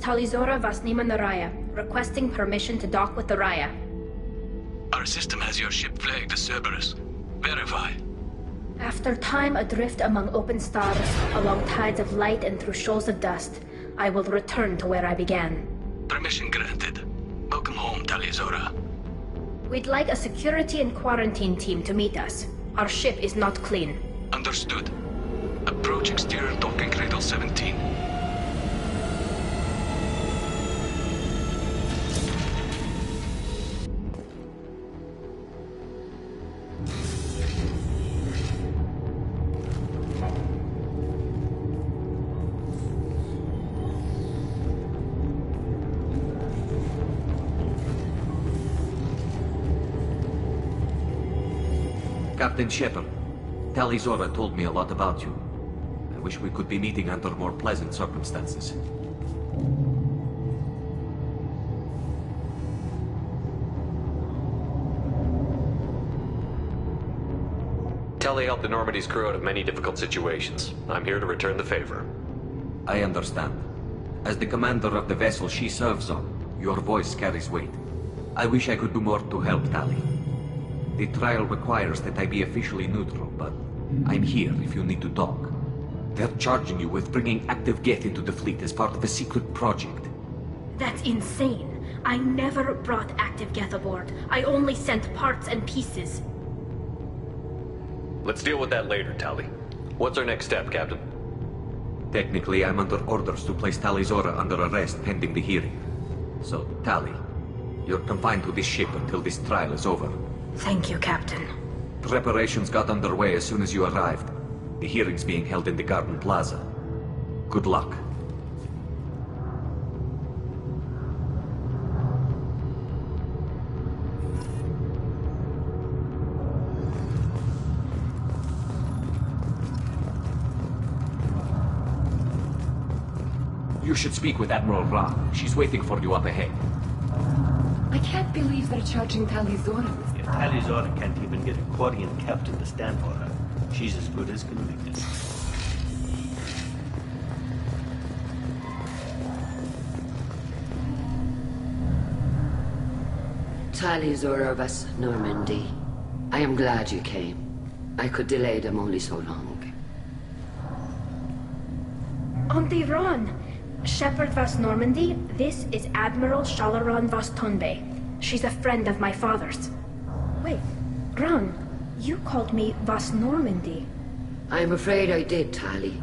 Talizora Vasnima Naraya, requesting permission to dock with the Raya. Our system has your ship flagged as Cerberus. Verify. After time adrift among open stars, along tides of light and through shoals of dust, I will return to where I began. Permission granted. Welcome home, Talizora. We'd like a security and quarantine team to meet us. Our ship is not clean. Understood. Approach exterior docking cradle 17. Captain Shepard, Talizora told me a lot about you. I wish we could be meeting under more pleasant circumstances. Tali helped the Normandy's crew out of many difficult situations. I'm here to return the favor. I understand. As the commander of the vessel she serves on, your voice carries weight. I wish I could do more to help Tali. The trial requires that I be officially neutral, but I'm here if you need to talk. They're charging you with bringing active Geth into the fleet as part of a secret project. That's insane. I never brought active Geth aboard. I only sent parts and pieces. Let's deal with that later, Tali. What's our next step, Captain? Technically, I'm under orders to place Talizora under arrest pending the hearing. So, Tali, you're confined to this ship until this trial is over. Thank you, Captain. Preparations got underway as soon as you arrived. The hearing's being held in the Garden Plaza. Good luck. You should speak with Admiral Ra. She's waiting for you up ahead. I can't believe they're charging Talizora. If Talizora can't even get a Quarian captain to stand for her, she's as good as convicted. Talizora Vas Normandy. I am glad you came. I could delay them only so long. Auntie Ron! Shepard Vas Normandy, this is Admiral Shalaron Vas Tonbe. She's a friend of my father's. Wait, Ron, you called me Vas Normandy. I'm afraid I did, Tali.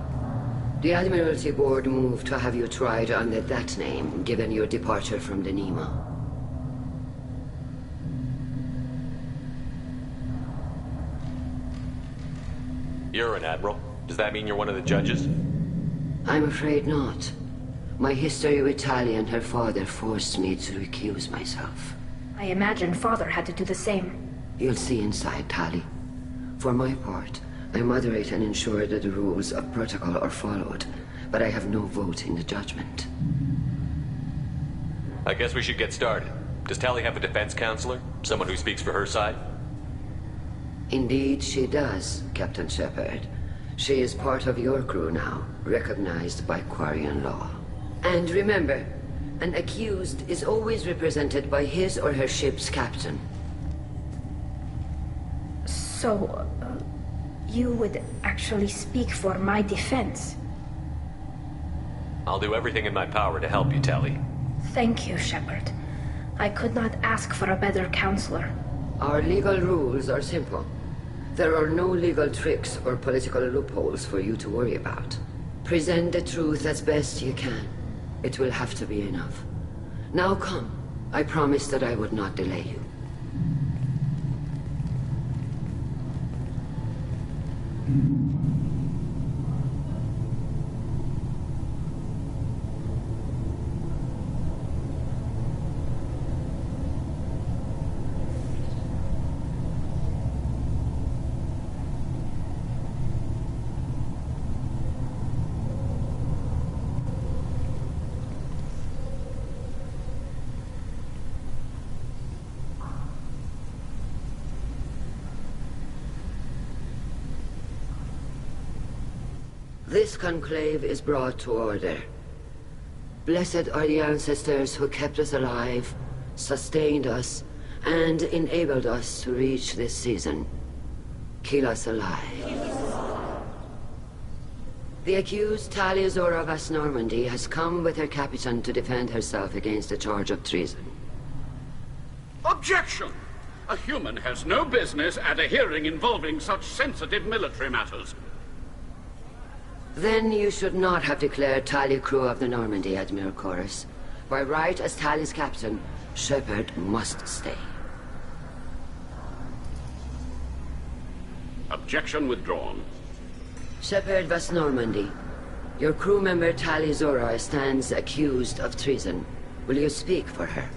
The Admiralty Board moved to have you tried under that name, given your departure from the Nima. You're an Admiral. Does that mean you're one of the judges? I'm afraid not. My history with Tali and her father forced me to recuse myself. I imagine father had to do the same. You'll see inside, Tali. For my part, I moderate and ensure that the rules of protocol are followed, but I have no vote in the judgment. I guess we should get started. Does Tali have a defense counselor? Someone who speaks for her side? Indeed she does, Captain Shepard. She is part of your crew now, recognized by Quarian law. And remember, an accused is always represented by his or her ship's captain. So, you would actually speak for my defense? I'll do everything in my power to help you, Tali. Thank you, Shepard. I could not ask for a better counselor. Our legal rules are simple. There are no legal tricks or political loopholes for you to worry about. Present the truth as best you can. It will have to be enough. Now come. I promised that I would not delay you. This conclave is brought to order. Blessed are the ancestors who kept us alive, sustained us, and enabled us to reach this season. Keep us alive. The accused Talia Zora Vas Normandy has come with her captain to defend herself against a charge of treason. Objection! A human has no business at a hearing involving such sensitive military matters. Then you should not have declared Talia crew of the Normandy, Admiral Chorus. By right as Talia's captain, Shepard must stay. Objection withdrawn. Shepard Vas Normandy, your crew member Talia Zora stands accused of treason. Will you speak for her?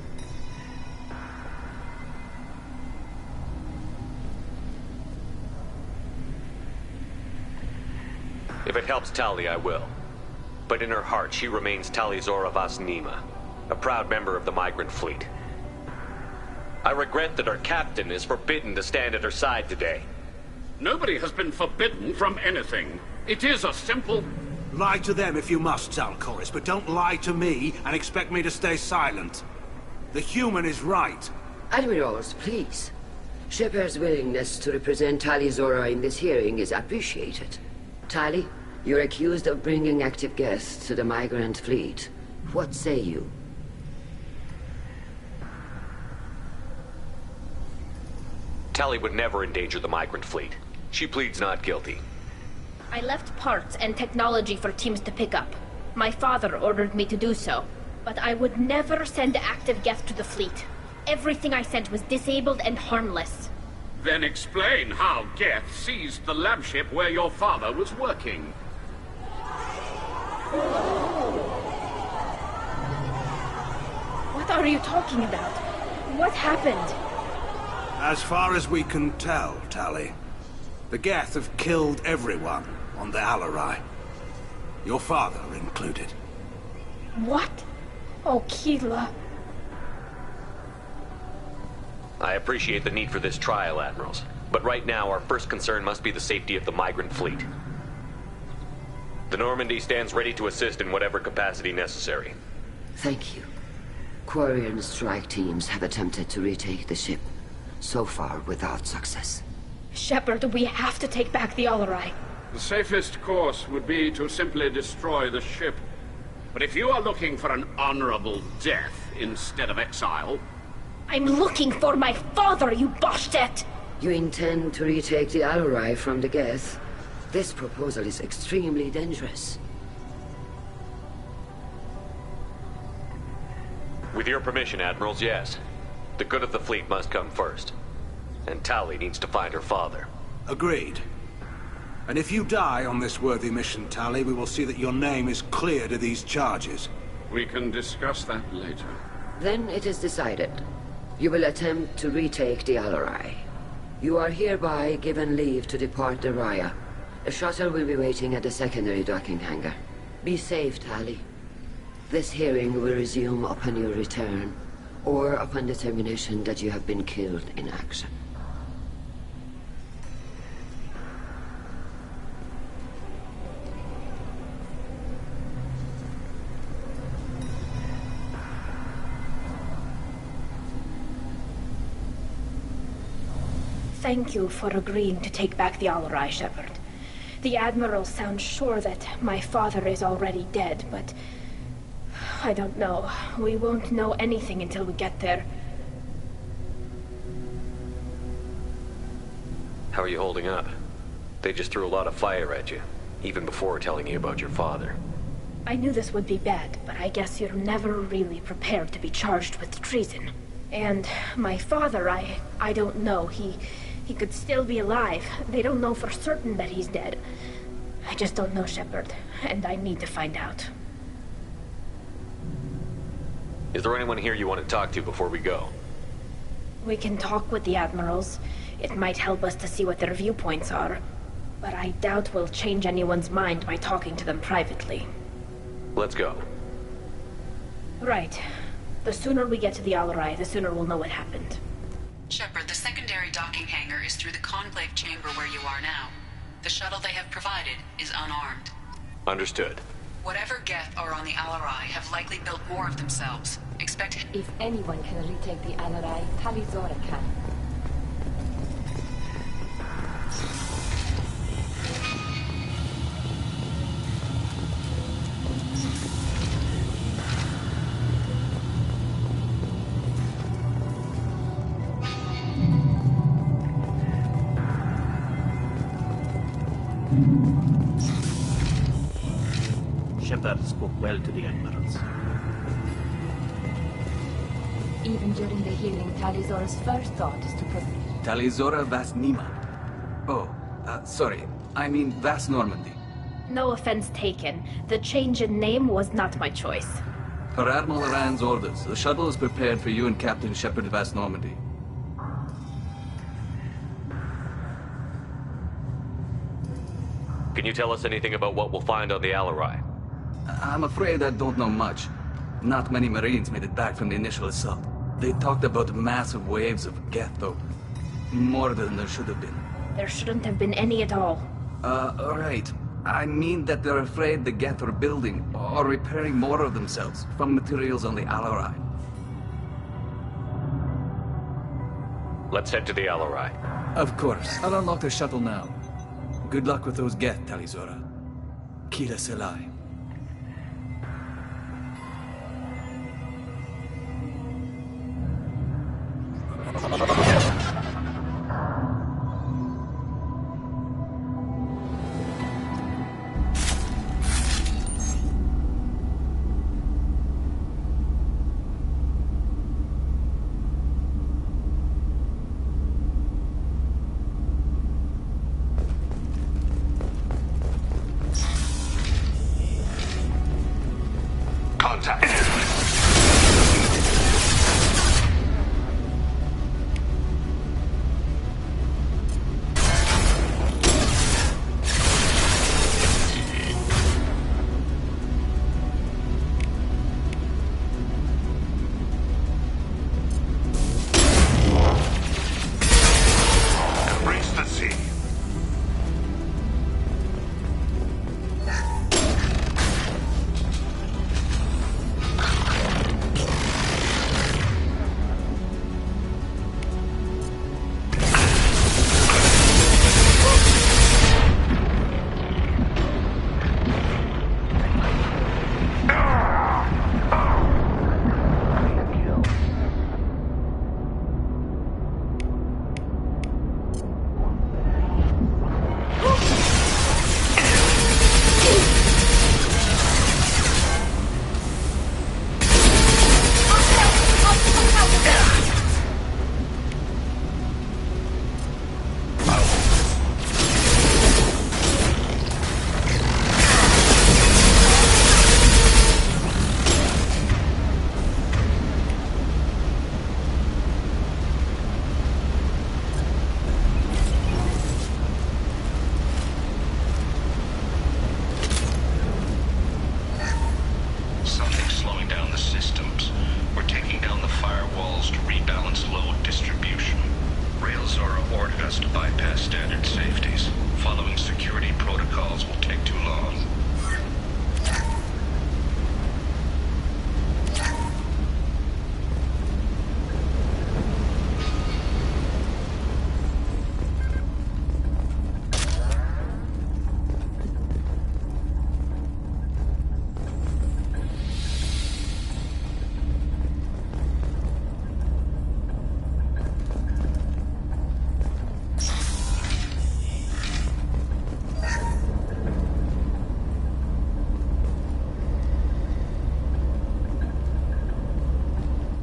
If it helps Talia, I will. But in her heart, she remains Talia Zora Vas Nima, a proud member of the migrant fleet. I regret that our captain is forbidden to stand at her side today. Nobody has been forbidden from anything. It is a simple... Lie to them if you must, Zalcoris, but don't lie to me and expect me to stay silent. The human is right. Admirals, please. Shepard's willingness to represent Talia Zora in this hearing is appreciated. Tali, you're accused of bringing active guests to the migrant fleet. What say you? Tali would never endanger the migrant fleet. She pleads not guilty. I left parts and technology for teams to pick up. My father ordered me to do so, but I would never send active guests to the fleet. Everything I sent was disabled and harmless. Then explain how Geth seized the lab ship where your father was working. What are you talking about? What happened? As far as we can tell, Tali, the Geth have killed everyone on the Alarai. Your father included. What? Oh, Keela. I appreciate the need for this trial, Admirals. But right now, our first concern must be the safety of the migrant fleet. The Normandy stands ready to assist in whatever capacity necessary. Thank you. Quarian strike teams have attempted to retake the ship, so far without success. Shepard, we have to take back the Alarai. The safest course would be to simply destroy the ship. But if you are looking for an honorable death instead of exile... I'm looking for my father, you bastet! You intend to retake the Alarai from the Geth? This proposal is extremely dangerous. With your permission, Admirals, yes. The good of the fleet must come first. And Tali needs to find her father. Agreed. And if you die on this worthy mission, Tali, we will see that your name is cleared of these charges. We can discuss that later. Then it is decided. You will attempt to retake the Alarai. You are hereby given leave to depart the Raya. A shuttle will be waiting at the secondary docking hangar. Be safe, Tali. This hearing will resume upon your return, or upon determination that you have been killed in action. Thank you for agreeing to take back the Alarai, Shepard. The Admiral sounds sure that my father is already dead, but... I don't know. We won't know anything until we get there. How are you holding up? They just threw a lot of fire at you, even before telling you about your father. I knew this would be bad, but I guess you're never really prepared to be charged with treason. And my father, I don't know. He could still be alive. They don't know for certain that he's dead. I just don't know, Shepard, and I need to find out. Is there anyone here you want to talk to before we go? We can talk with the Admirals. It might help us to see what their viewpoints are. But I doubt we'll change anyone's mind by talking to them privately. Let's go. Right. The sooner we get to the Alarai, the sooner we'll know what happened. Shepard, the secondary docking hangar is through the conclave chamber where you are now. The shuttle they have provided is unarmed. Understood. Whatever Geth are on the Alarai have likely built more of themselves. Expect... If anyone can retake the Alarai, Talizora can. Shepard spoke well to the Admirals. Even during the healing, Talizora's first thought is to protect. Talizora Vas Nima. Oh, sorry. I mean Vas Normandy. No offense taken. The change in name was not my choice. Per Admiral Rand's orders, the shuttle is prepared for you and Captain Shepard Vas Normandy. Can you tell us anything about what we'll find on the Alarai? I'm afraid I don't know much. Not many Marines made it back from the initial assault. They talked about massive waves of Geth, though. More than there should have been. There shouldn't have been any at all. Right. I mean that they're afraid the Geth are building or repairing more of themselves from materials on the Alarai. Let's head to the Alarai. Of course. I'll unlock the shuttle now. Good luck with those Geth, Talizora. Kila Selai.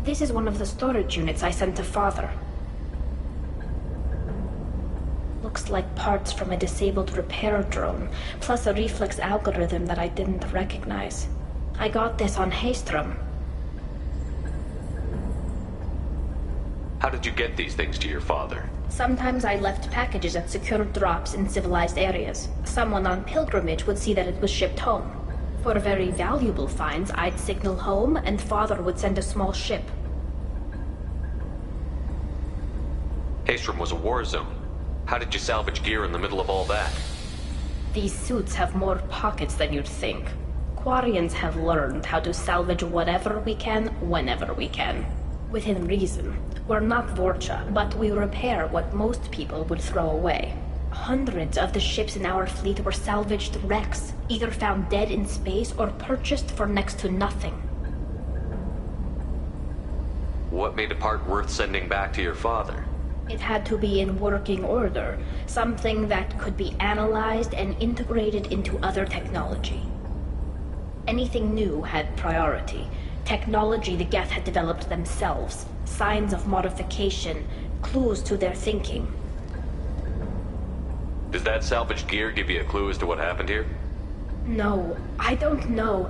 This is one of the storage units I sent to Father. Looks like parts from a disabled repair drone, plus a reflex algorithm that I didn't recognize. I got this on Haestrom. How did you get these things to your father? Sometimes I left packages at secure drops in civilized areas. Someone on pilgrimage would see that it was shipped home. For very valuable finds, I'd signal home, and Father would send a small ship. Haestrom was a war zone. How did you salvage gear in the middle of all that? These suits have more pockets than you'd think. Quarians have learned how to salvage whatever we can, whenever we can. Within reason. We're not Vorcha, but we repair what most people would throw away. Hundreds of the ships in our fleet were salvaged wrecks, either found dead in space or purchased for next to nothing. What made a part worth sending back to your father? It had to be in working order, something that could be analyzed and integrated into other technology. Anything new had priority. Technology the Geth had developed themselves, signs of modification, clues to their thinking. Does that salvaged gear give you a clue as to what happened here? No, I don't know.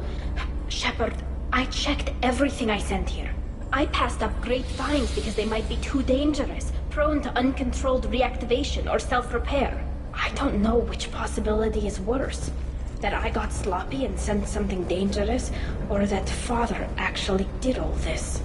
Shepard, I checked everything I sent here. I passed up great finds because they might be too dangerous, prone to uncontrolled reactivation or self-repair. I don't know which possibility is worse. That I got sloppy and sent something dangerous, or that Father actually did all this.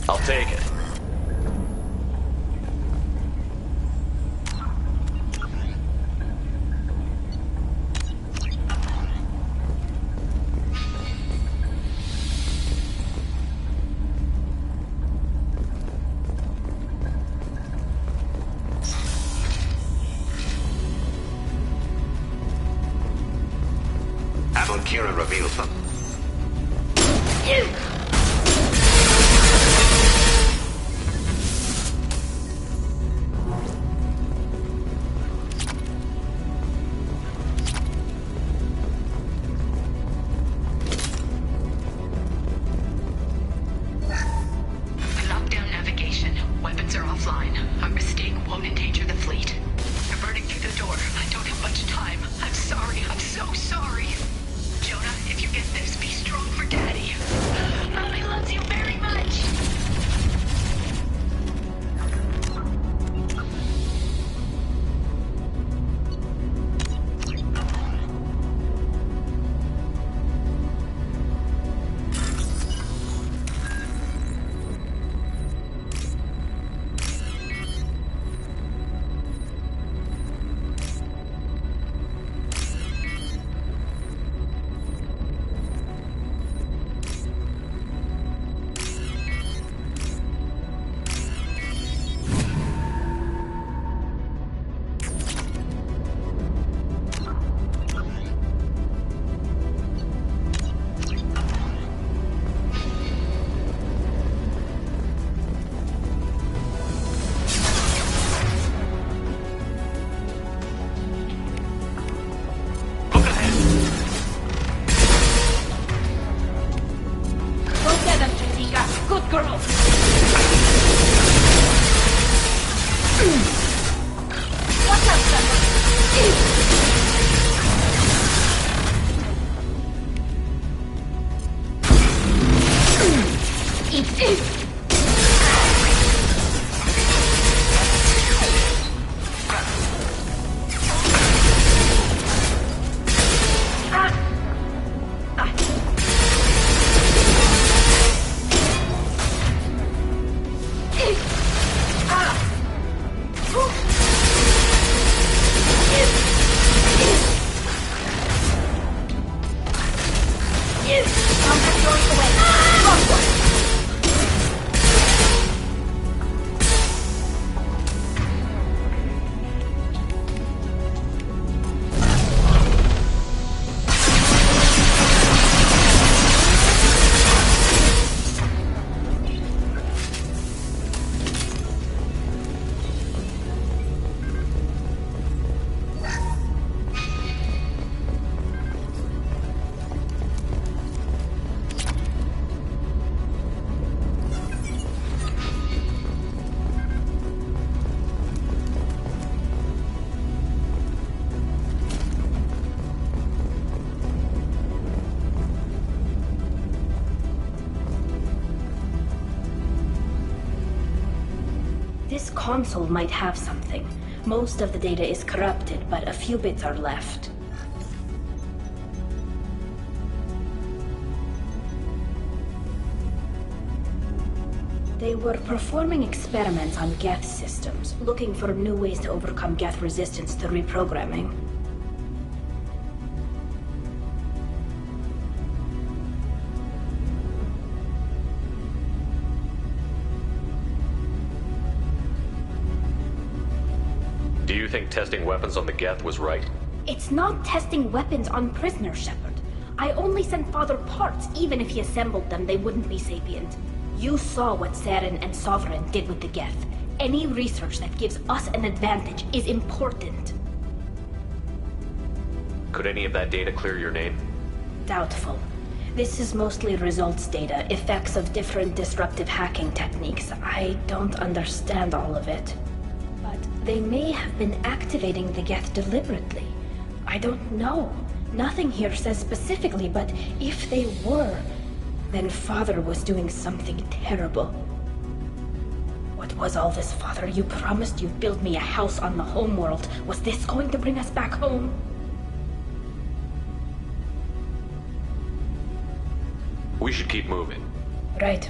I'll take it. Admiral Kira reveals them. Combat drones away. Wrong one. This console might have something. Most of the data is corrupted, but a few bits are left. They were performing experiments on Geth systems, looking for new ways to overcome Geth resistance to reprogramming. Do you think testing weapons on the Geth was right? It's not testing weapons on prisoners, Shepard. I only sent Father parts. Even if he assembled them, they wouldn't be sapient. You saw what Saren and Sovereign did with the Geth. Any research that gives us an advantage is important. Could any of that data clear your name? Doubtful. This is mostly results data, effects of different disruptive hacking techniques. I don't understand all of it. But they may have been activating the Geth deliberately. I don't know. Nothing here says specifically, but if they were, then Father was doing something terrible. What was all this, Father? You promised you'd build me a house on the homeworld. Was this going to bring us back home? We should keep moving. Right.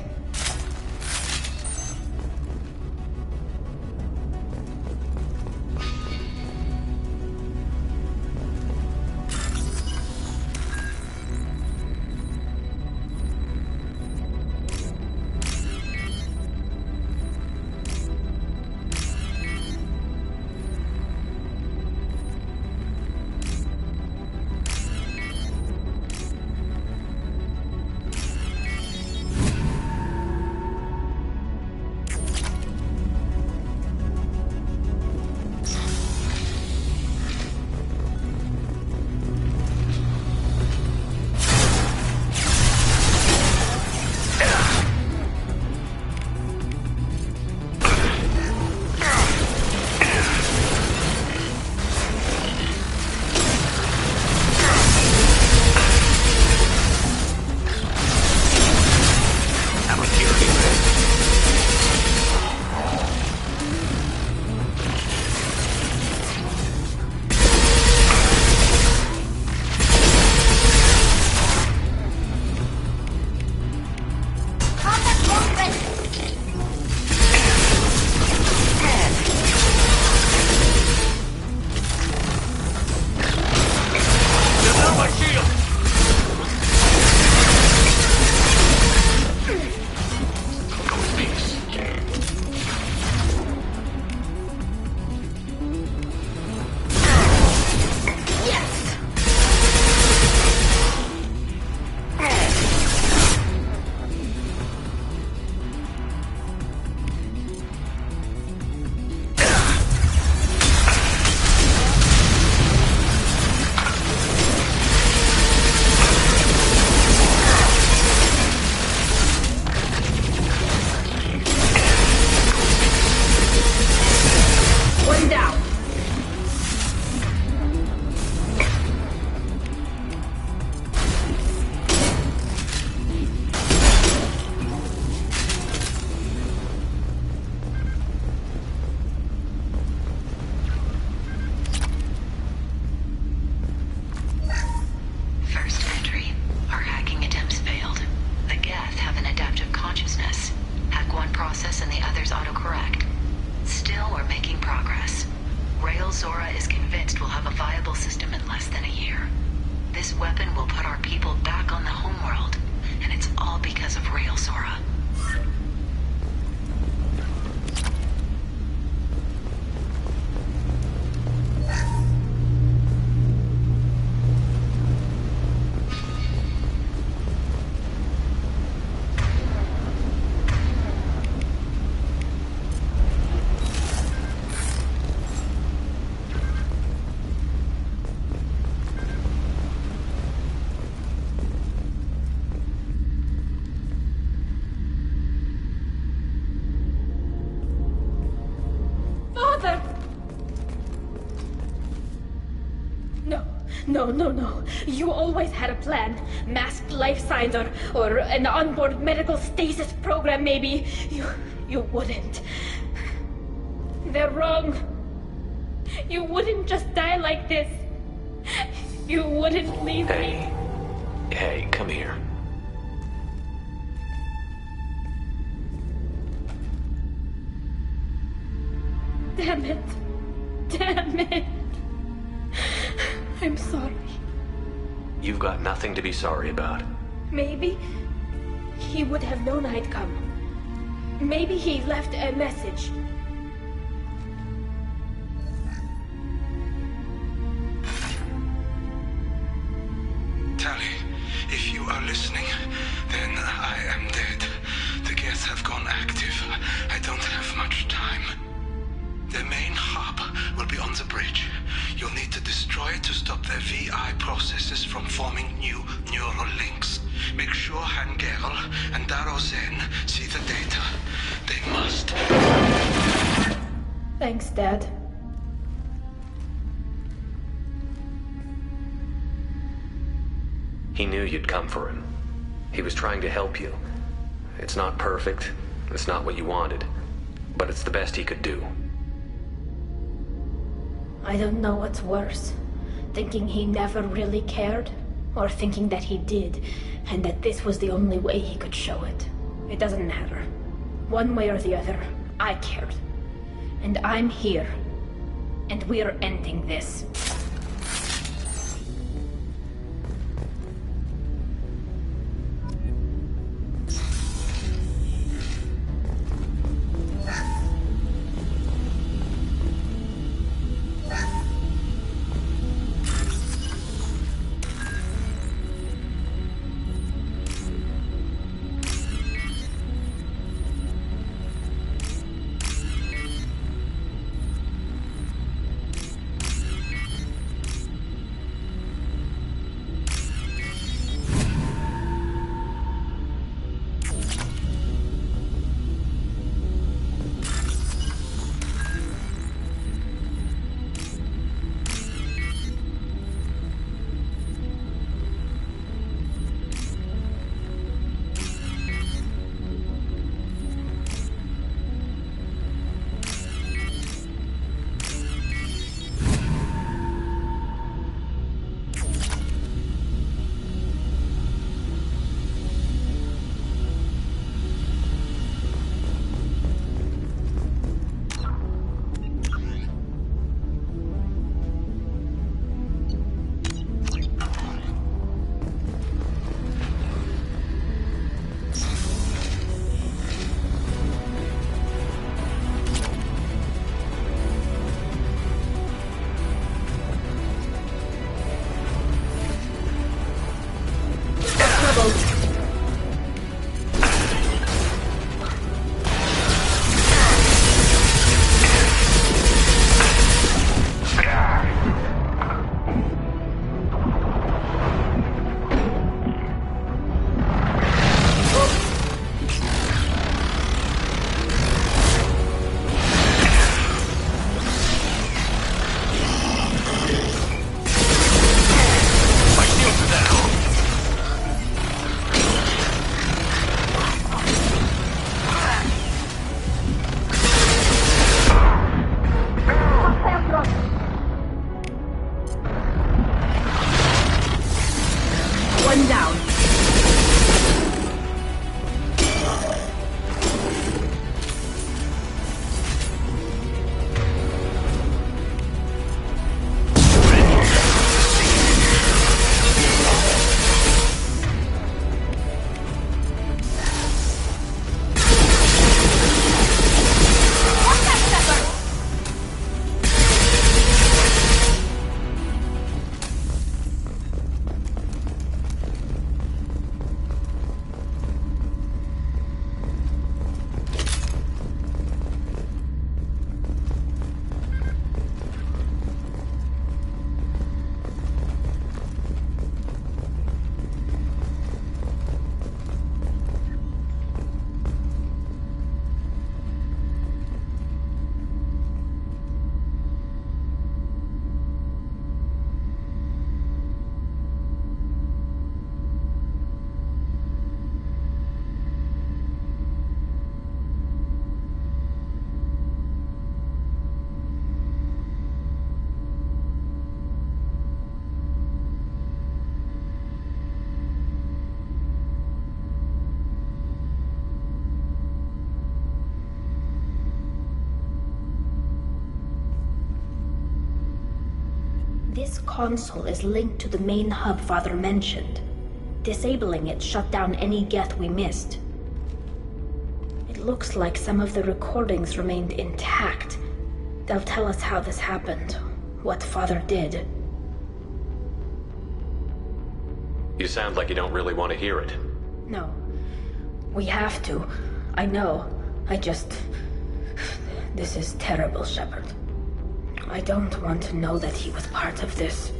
Zora is convinced we'll have a viable system in less than a year. This weapon will put our people back on the homeworld, No. You always had a plan. Masked life signs or an onboard medical stasis program, maybe. You wouldn't. They're wrong. You wouldn't just die like this. You wouldn't leave me. Hey, come here. Damn it. I'm sorry. You've got nothing to be sorry about. Maybe he would have known I'd come. Maybe he left a message. Tali, if you are listening, then I am dead. The Geth have gone active. I don't have much time. Their main hub will be on the bridge. You'll need to destroy it to stop their VI processes from forming new neural links. Make sure Han Gerel and Daro Zen see the data. They must. Thanks, Dad. He knew you'd come for him. He was trying to help you. It's not perfect. It's not what you wanted. But it's the best he could do. I don't know what's worse. Thinking he never really cared, or thinking that he did, and that this was the only way he could show it. It doesn't matter. One way or the other, I cared. And I'm here. And we're ending this. This console is linked to the main hub Father mentioned. Disabling it shut down any Geth we missed. It looks like some of the recordings remained intact. They'll tell us how this happened, what Father did. You sound like you don't really want to hear it. No. We have to. I know. This is terrible, Shepard. I don't want to know that he was part of this.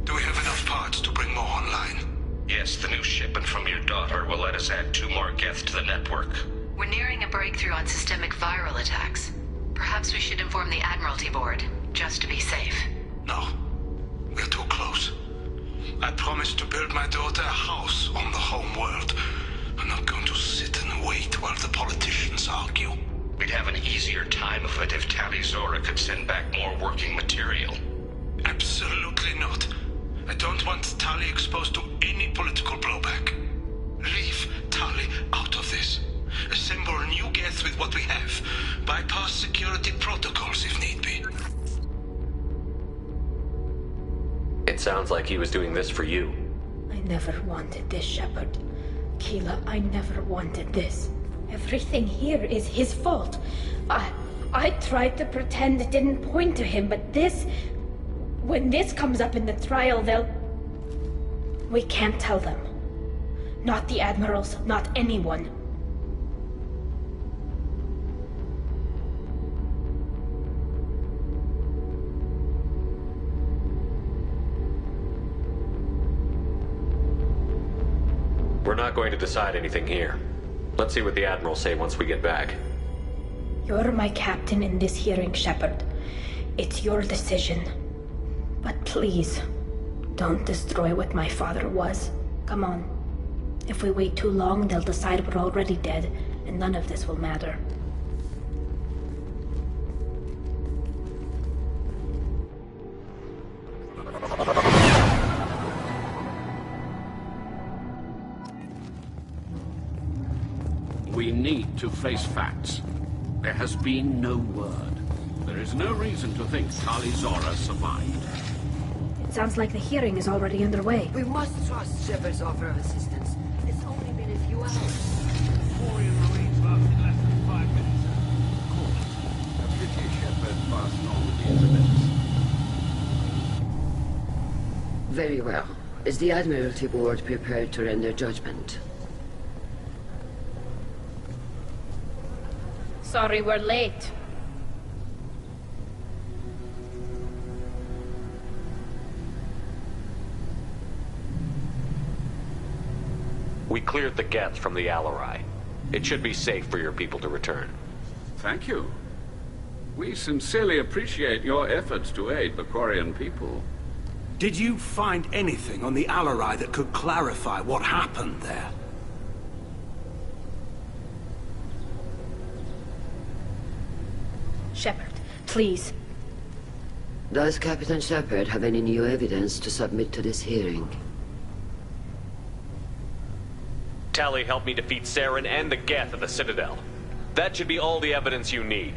Do we have enough parts to bring more online? Yes, the new shipment from your daughter will let us add 2 more Geth to the network. We're nearing a breakthrough on systemic viral attacks. Perhaps we should inform the Admiralty Board, just to be safe. No. We're too close. I promised to build my daughter a house on the home world. I'm not going to sit and wait while the politicians argue. We'd have an easier time of it if Tali Zora could send back more working material. Absolutely not. I don't want Tali exposed to any political blowback. Leave Tali out of this. Assemble new Geth with what we have. Bypass security protocols if need be. It sounds like he was doing this for you. I never wanted this, Shepard. Keela, I never wanted this. Everything here is his fault. I tried to pretend it didn't point to him, but this... When this comes up in the trial, they'll... We can't tell them. Not the Admirals, not anyone. We're not going to decide anything here. Let's see what the Admirals say once we get back. You're my captain in this hearing, Shepard. It's your decision. But please, don't destroy what my father was. Come on. If we wait too long, they'll decide we're already dead, and none of this will matter. We need to face facts. There has been no word. There is no reason to think Tali Zora survived. It sounds like the hearing is already underway. We must trust Shepard's offer of assistance. It's only been a few hours. Quarian Marines lasted less than 5 minutes. Call it. A pity Shepard passed Normandy into minutes. Very well. Is the Admiralty Board prepared to render judgment? Sorry we're late. We cleared the Geth from the Alarai. It should be safe for your people to return. Thank you. We sincerely appreciate your efforts to aid the Quarian people. Did you find anything on the Alarai that could clarify what happened there? Shepard, please. Does Captain Shepard have any new evidence to submit to this hearing? Tali helped me defeat Saren and the Geth at the Citadel. That should be all the evidence you need.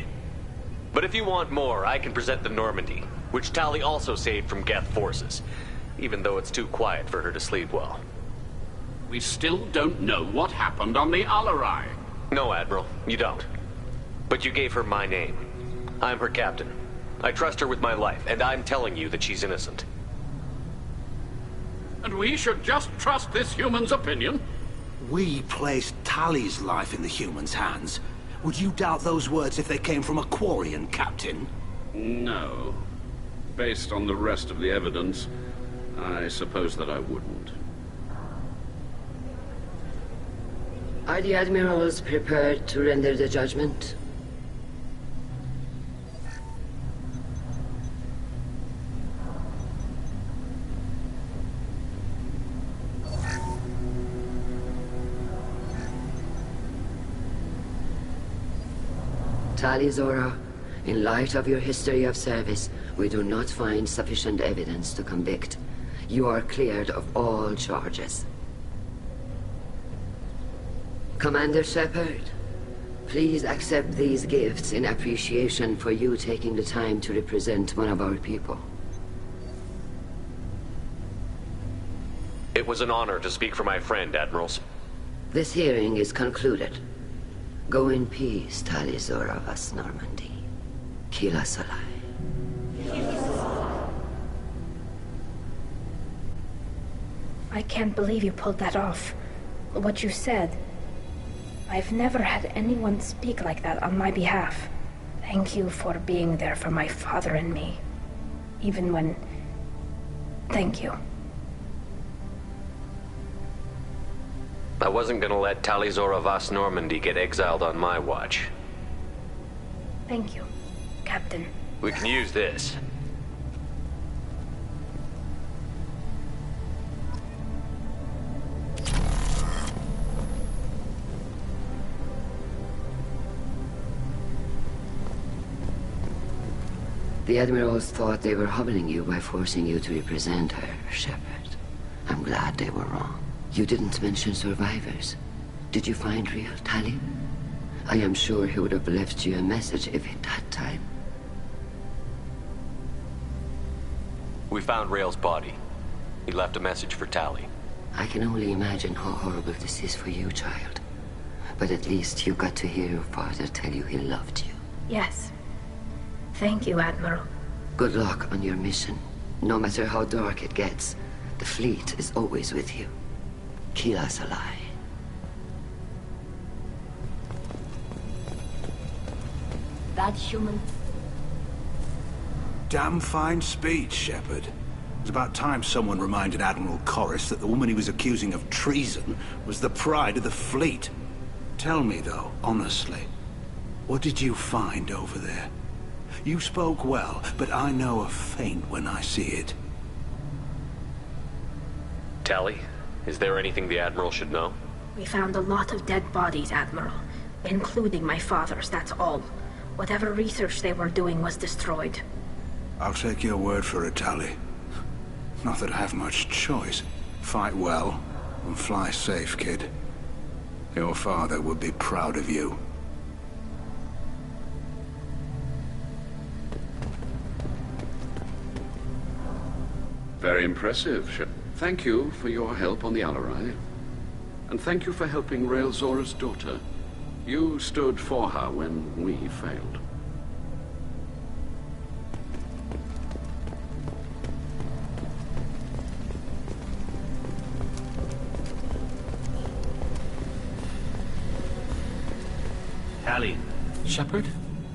But if you want more, I can present the Normandy, which Tali also saved from Geth forces, even though it's too quiet for her to sleep well. We still don't know what happened on the Alarai. No, Admiral, you don't. But you gave her my name. I'm her captain. I trust her with my life, and I'm telling you that she's innocent. And we should just trust this human's opinion? We placed Tali's life in the humans' hands. Would you doubt those words if they came from a Quarian, Captain? No. Based on the rest of the evidence, I suppose that I wouldn't. Are the Admirals prepared to render the judgment? Tali Zora, in light of your history of service, we do not find sufficient evidence to convict. You are cleared of all charges. Commander Shepard, Please accept these gifts in appreciation for you taking the time to represent one of our people. It was an honor to speak for my friend, Admirals. This hearing is concluded. Go in peace, Tali'Zorah vas Normandy. Kila Salai. I can't believe you pulled that off. What you said. I've never had anyone speak like that on my behalf. Thank you for being there for my father and me. Even when... Thank you. I wasn't gonna let Tali'Zorah vas Normandy get exiled on my watch. Thank you, Captain. We can use this. The Admirals thought they were humbling you by forcing you to represent her, Shepard. I'm glad they were wrong. You didn't mention survivors. Did you find real Tali? I am sure he would have left you a message if he'd had time. We found Rael's body. He left a message for Tali. I can only imagine how horrible this is for you, child. But at least you got to hear your father tell you he loved you. Yes. Thank you, Admiral. Good luck on your mission. No matter how dark it gets, the fleet is always with you. Kila Salai. That human... Damn fine speech, Shepard. It's about time someone reminded Admiral Corus that the woman he was accusing of treason was the pride of the fleet. Tell me, though, honestly, what did you find over there? You spoke well, but I know a feint when I see it. Tali, is there anything the Admiral should know? We found a lot of dead bodies, Admiral. Including my father's, that's all. Whatever research they were doing was destroyed. I'll take your word for it, Tali. Not that I have much choice. Fight well, and fly safe, kid. Your father would be proud of you. Very impressive, Shep. Thank you for your help on the Alarai. And thank you for helping Rael Zorah's daughter. You stood for her when we failed. Tali. Shepard?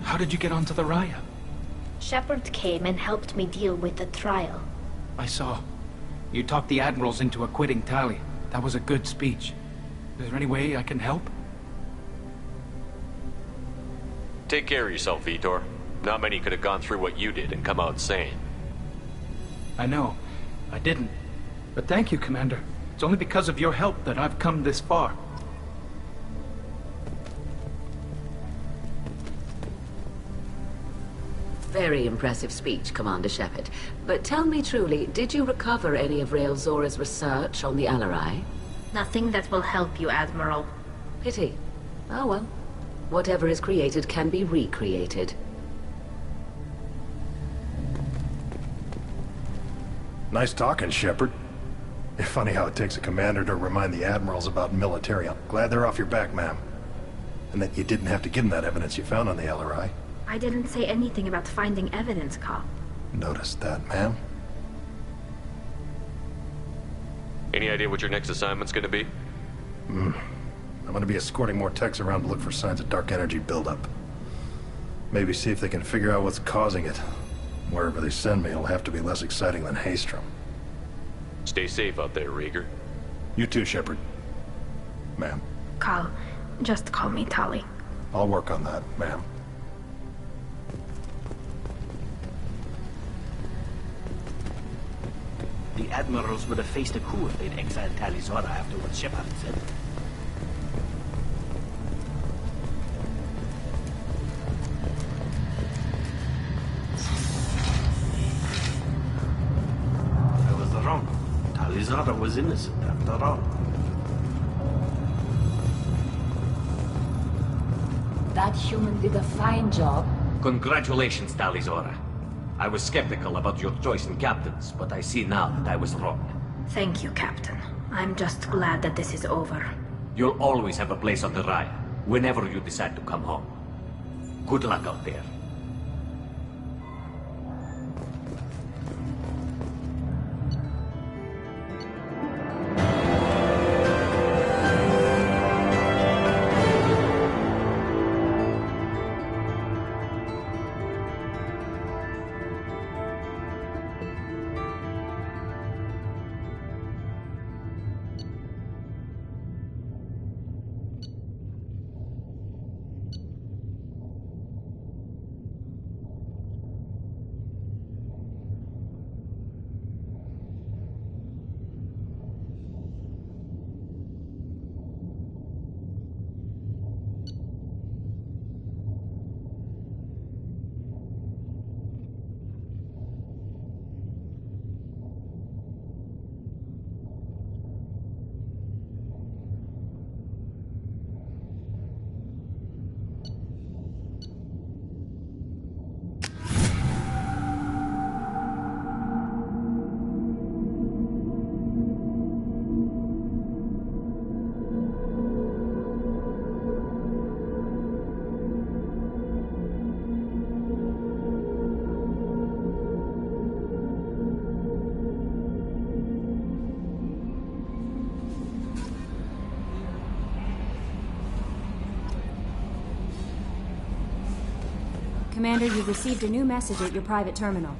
How did you get onto the Raya? Shepard came and helped me deal with the trial. I saw. You talked the Admirals into acquitting Tali. That was a good speech. Is there any way I can help? Take care of yourself, Vitor. Not many could have gone through what you did and come out sane. I know. I didn't. But thank you, Commander. It's only because of your help that I've come this far. Very impressive speech, Commander Shepard. But tell me truly, did you recover any of Rael Zorah's research on the Alarai? Nothing that will help you, Admiral. Pity. Oh well. Whatever is created can be recreated. Nice talking, Shepard. Funny how it takes a commander to remind the admirals about military. I'm glad they're off your back, ma'am. And that you didn't have to give them that evidence you found on the LRI. I didn't say anything about finding evidence, Cal. Noticed that, ma'am. Any idea what your next assignment's gonna be? I'm gonna be escorting more techs around to look for signs of dark energy buildup. Maybe see if they can figure out what's causing it. Wherever they send me, it'll have to be less exciting than Haestrom. Stay safe out there, Rieger. You too, Shepard. Ma'am. Cal, just call me Tali. I'll work on that, ma'am. The Admirals would have faced a coup if they'd exiled Tali'Zorah after what Shepard said. I was wrong. Tali'Zorah was innocent after all. That human did a fine job. Congratulations, Talizora. I was skeptical about your choice in captains, but I see now that I was wrong. Thank you, Captain. I'm just glad that this is over. You'll always have a place on the Raya, whenever you decide to come home. Good luck out there. Commander, you've received a new message at your private terminal.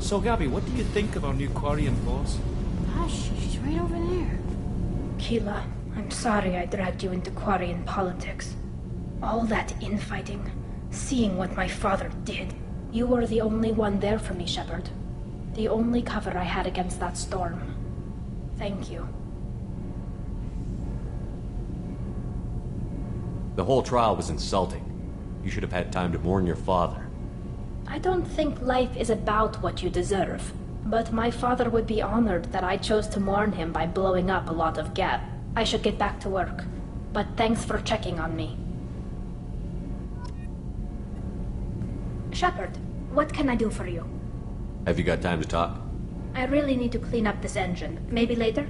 So, Gabby, what do you think of our new Quarian boss? Hush, she's right over there. Keela, I'm sorry I dragged you into Quarian politics. All that infighting, seeing what my father did. You were the only one there for me, Shepard. The only cover I had against that storm. Thank you. The whole trial was insulting. You should have had time to mourn your father. I don't think life is about what you deserve, but my father would be honored that I chose to mourn him by blowing up a lot of Geb. I should get back to work, but thanks for checking on me. Shepard, what can I do for you? Have you got time to talk? I really need to clean up this engine. Maybe later?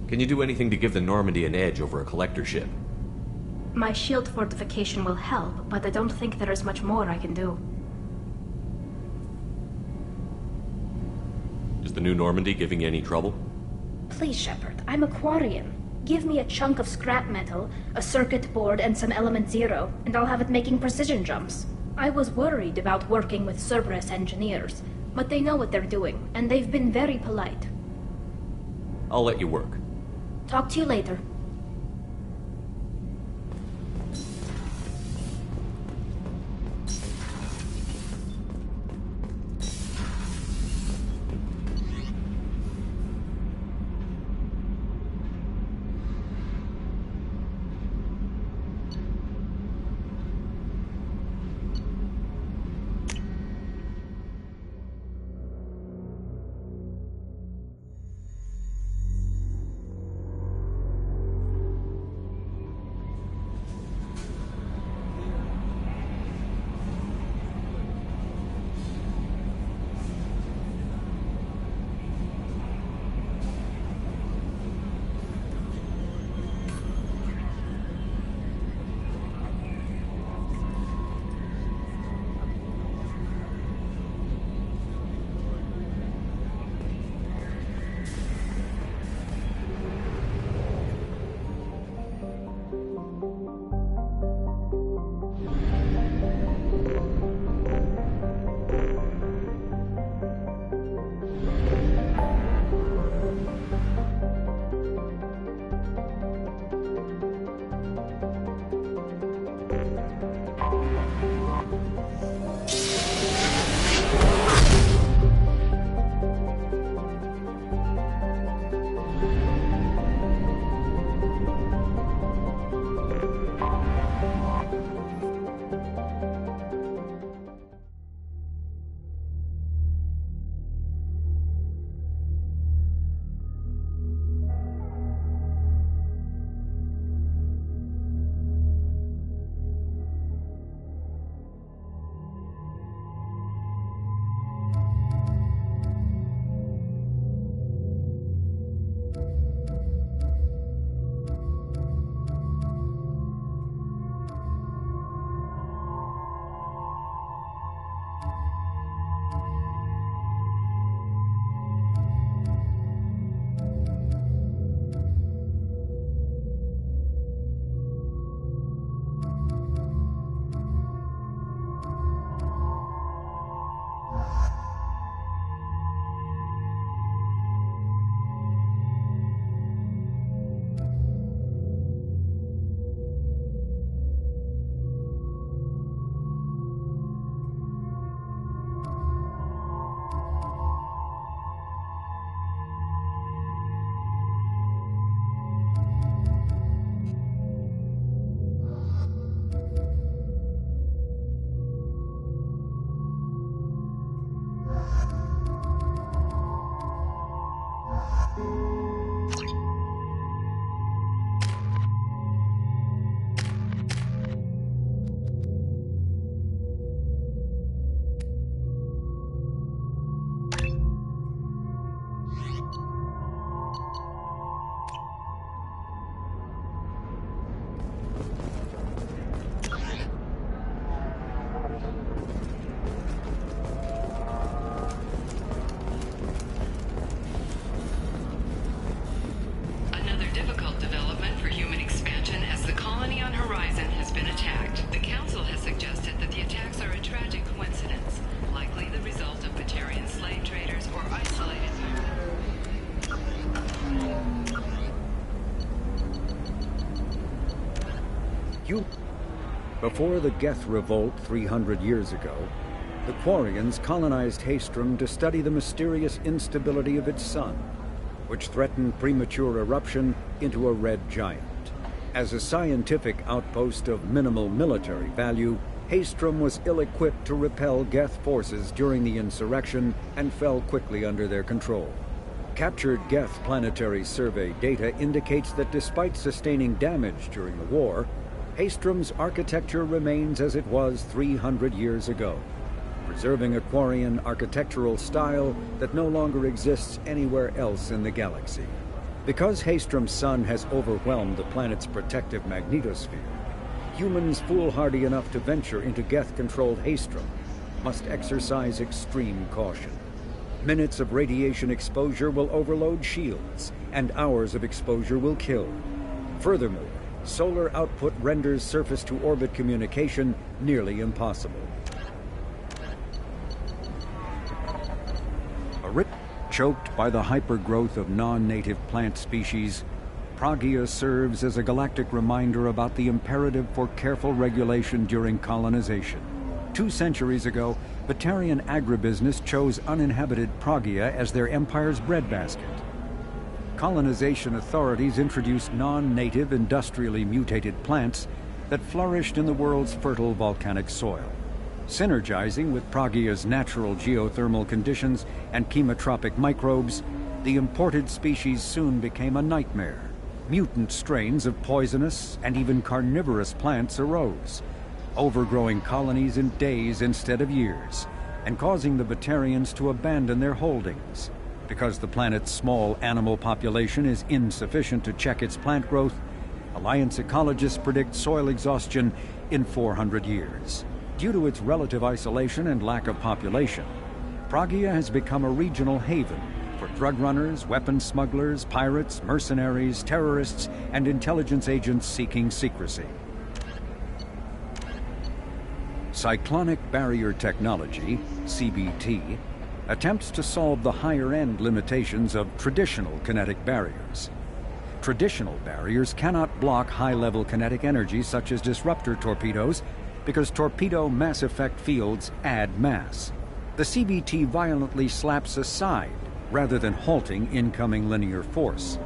Can you do anything to give the Normandy an edge over a collector ship? My shield fortification will help, but I don't think there is much more I can do. Is the new Normandy giving you any trouble? Please, Shepard, I'm a Quarian. Give me a chunk of scrap metal, a circuit board, and some element zero, and I'll have it making precision jumps. I was worried about working with Cerberus engineers, but they know what they're doing, and they've been very polite. I'll let you work. Talk to you later. Before the Geth Revolt 300 years ago, the Quarians colonized Haestrom to study the mysterious instability of its sun, which threatened premature eruption into a red giant. As a scientific outpost of minimal military value, Haestrom was ill-equipped to repel Geth forces during the insurrection and fell quickly under their control. Captured Geth planetary survey data indicates that despite sustaining damage during the war, Haestrom's architecture remains as it was 300 years ago, preserving a Quarian architectural style that no longer exists anywhere else in the galaxy. Because Haestrom's sun has overwhelmed the planet's protective magnetosphere, humans foolhardy enough to venture into Geth-controlled Haestrom must exercise extreme caution. Minutes of radiation exposure will overload shields, and hours of exposure will kill. Furthermore, solar output renders surface-to-orbit communication nearly impossible. Choked by the hypergrowth of non-native plant species, Pragia serves as a galactic reminder about the imperative for careful regulation during colonization. 2 centuries ago, Batarian agribusiness chose uninhabited Pragia as their empire's breadbasket. Colonization authorities introduced non-native, industrially mutated plants that flourished in the world's fertile volcanic soil. Synergizing with Pragia's natural geothermal conditions and chemotropic microbes, the imported species soon became a nightmare. Mutant strains of poisonous and even carnivorous plants arose, overgrowing colonies in days instead of years, and causing the Batarians to abandon their holdings. Because the planet's small animal population is insufficient to check its plant growth, Alliance ecologists predict soil exhaustion in 400 years. Due to its relative isolation and lack of population, Pragia has become a regional haven for drug runners, weapons smugglers, pirates, mercenaries, terrorists, and intelligence agents seeking secrecy. Cyclonic Barrier Technology, CBT, attempts to solve the higher-end limitations of traditional kinetic barriers. Traditional barriers cannot block high-level kinetic energy such as disruptor torpedoes because torpedo mass effect fields add mass. The CBT violently slaps aside rather than halting incoming linear force.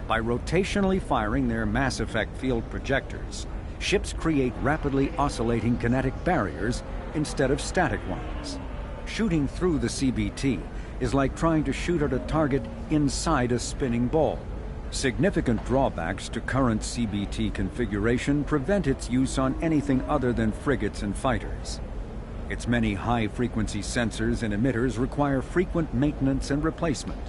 By rotationally firing their mass effect field projectors, ships create rapidly oscillating kinetic barriers instead of static ones. Shooting through the CBT is like trying to shoot at a target inside a spinning ball. Significant drawbacks to current CBT configuration prevent its use on anything other than frigates and fighters. Its many high-frequency sensors and emitters require frequent maintenance and replacement.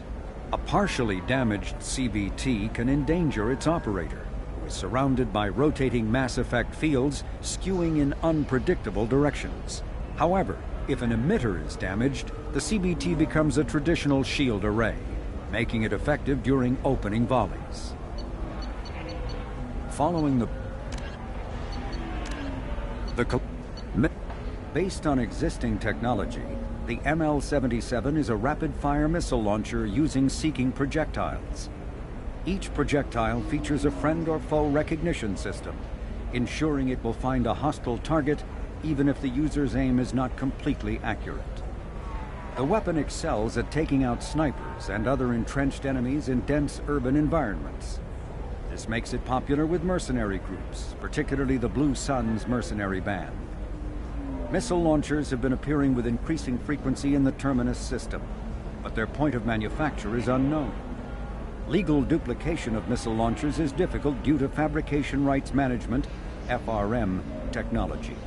A partially damaged CBT can endanger its operator, who is surrounded by rotating mass effect fields skewing in unpredictable directions. However, if an emitter is damaged, the CBT becomes a traditional shield array, making it effective during opening volleys. Following based on existing technology, the ML-77 is a rapid-fire missile launcher using seeking projectiles. Each projectile features a friend or foe recognition system, ensuring it will find a hostile target even if the user's aim is not completely accurate. The weapon excels at taking out snipers and other entrenched enemies in dense urban environments. This makes it popular with mercenary groups, particularly the Blue Suns mercenary band. Missile launchers have been appearing with increasing frequency in the Terminus system, but their point of manufacture is unknown. Legal duplication of missile launchers is difficult due to Fabrication Rights Management, FRM, technology.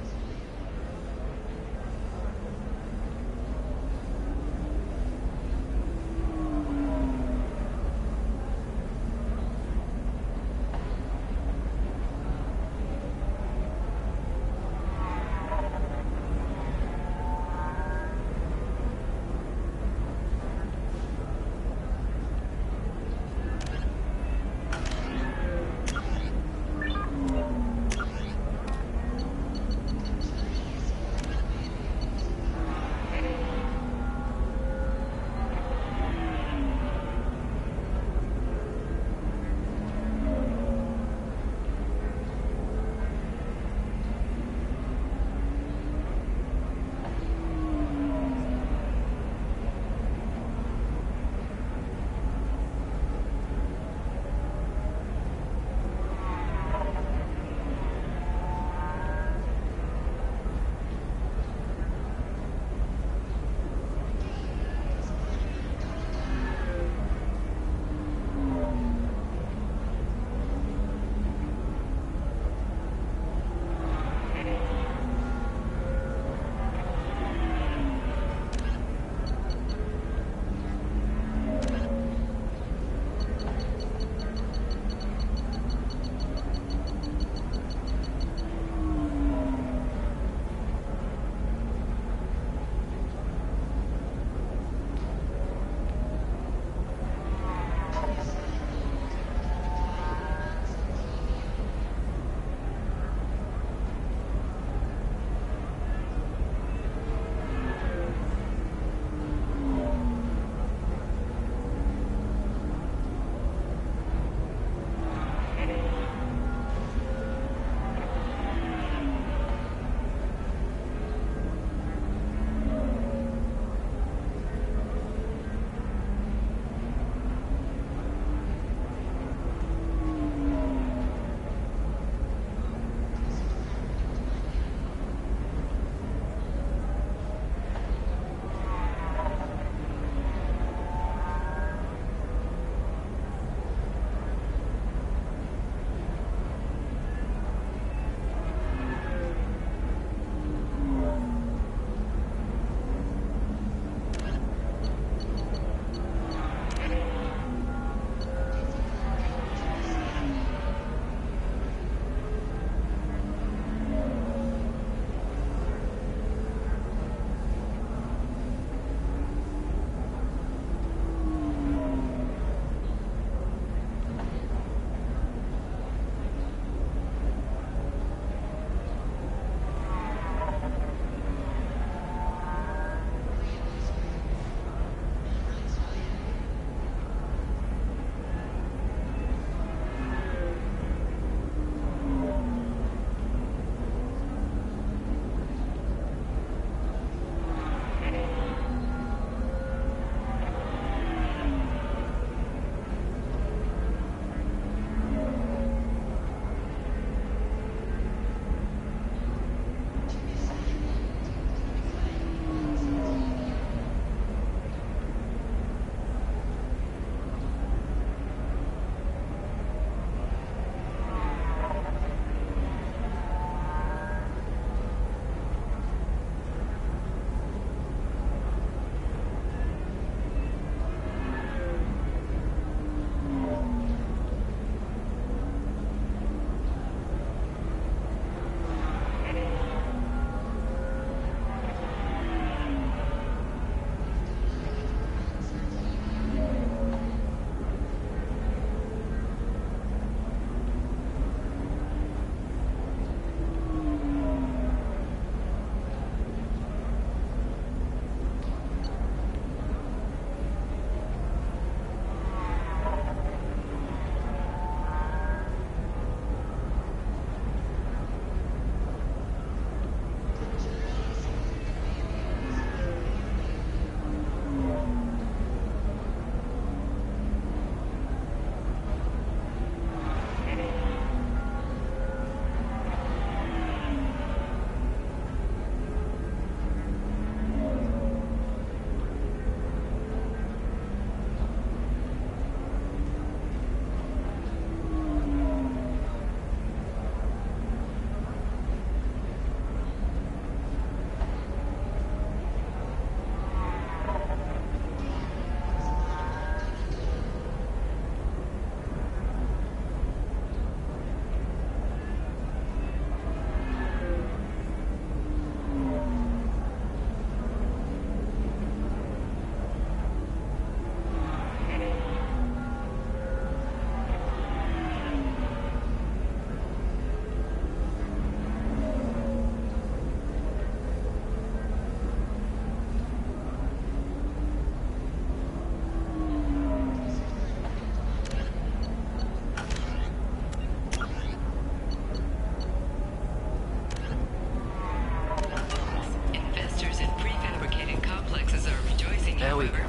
we go.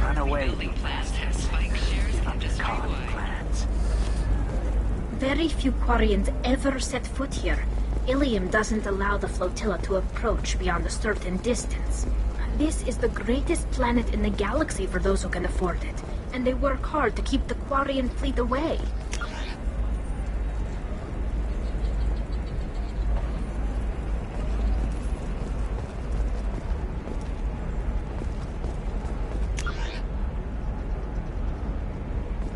Run away, you bastards. Get on the car, plans. Very few Quarians ever set foot here. Ilium doesn't allow the flotilla to approach beyond a certain distance. This is the greatest planet in the galaxy for those who can afford it, and they work hard to keep the Quarian fleet away.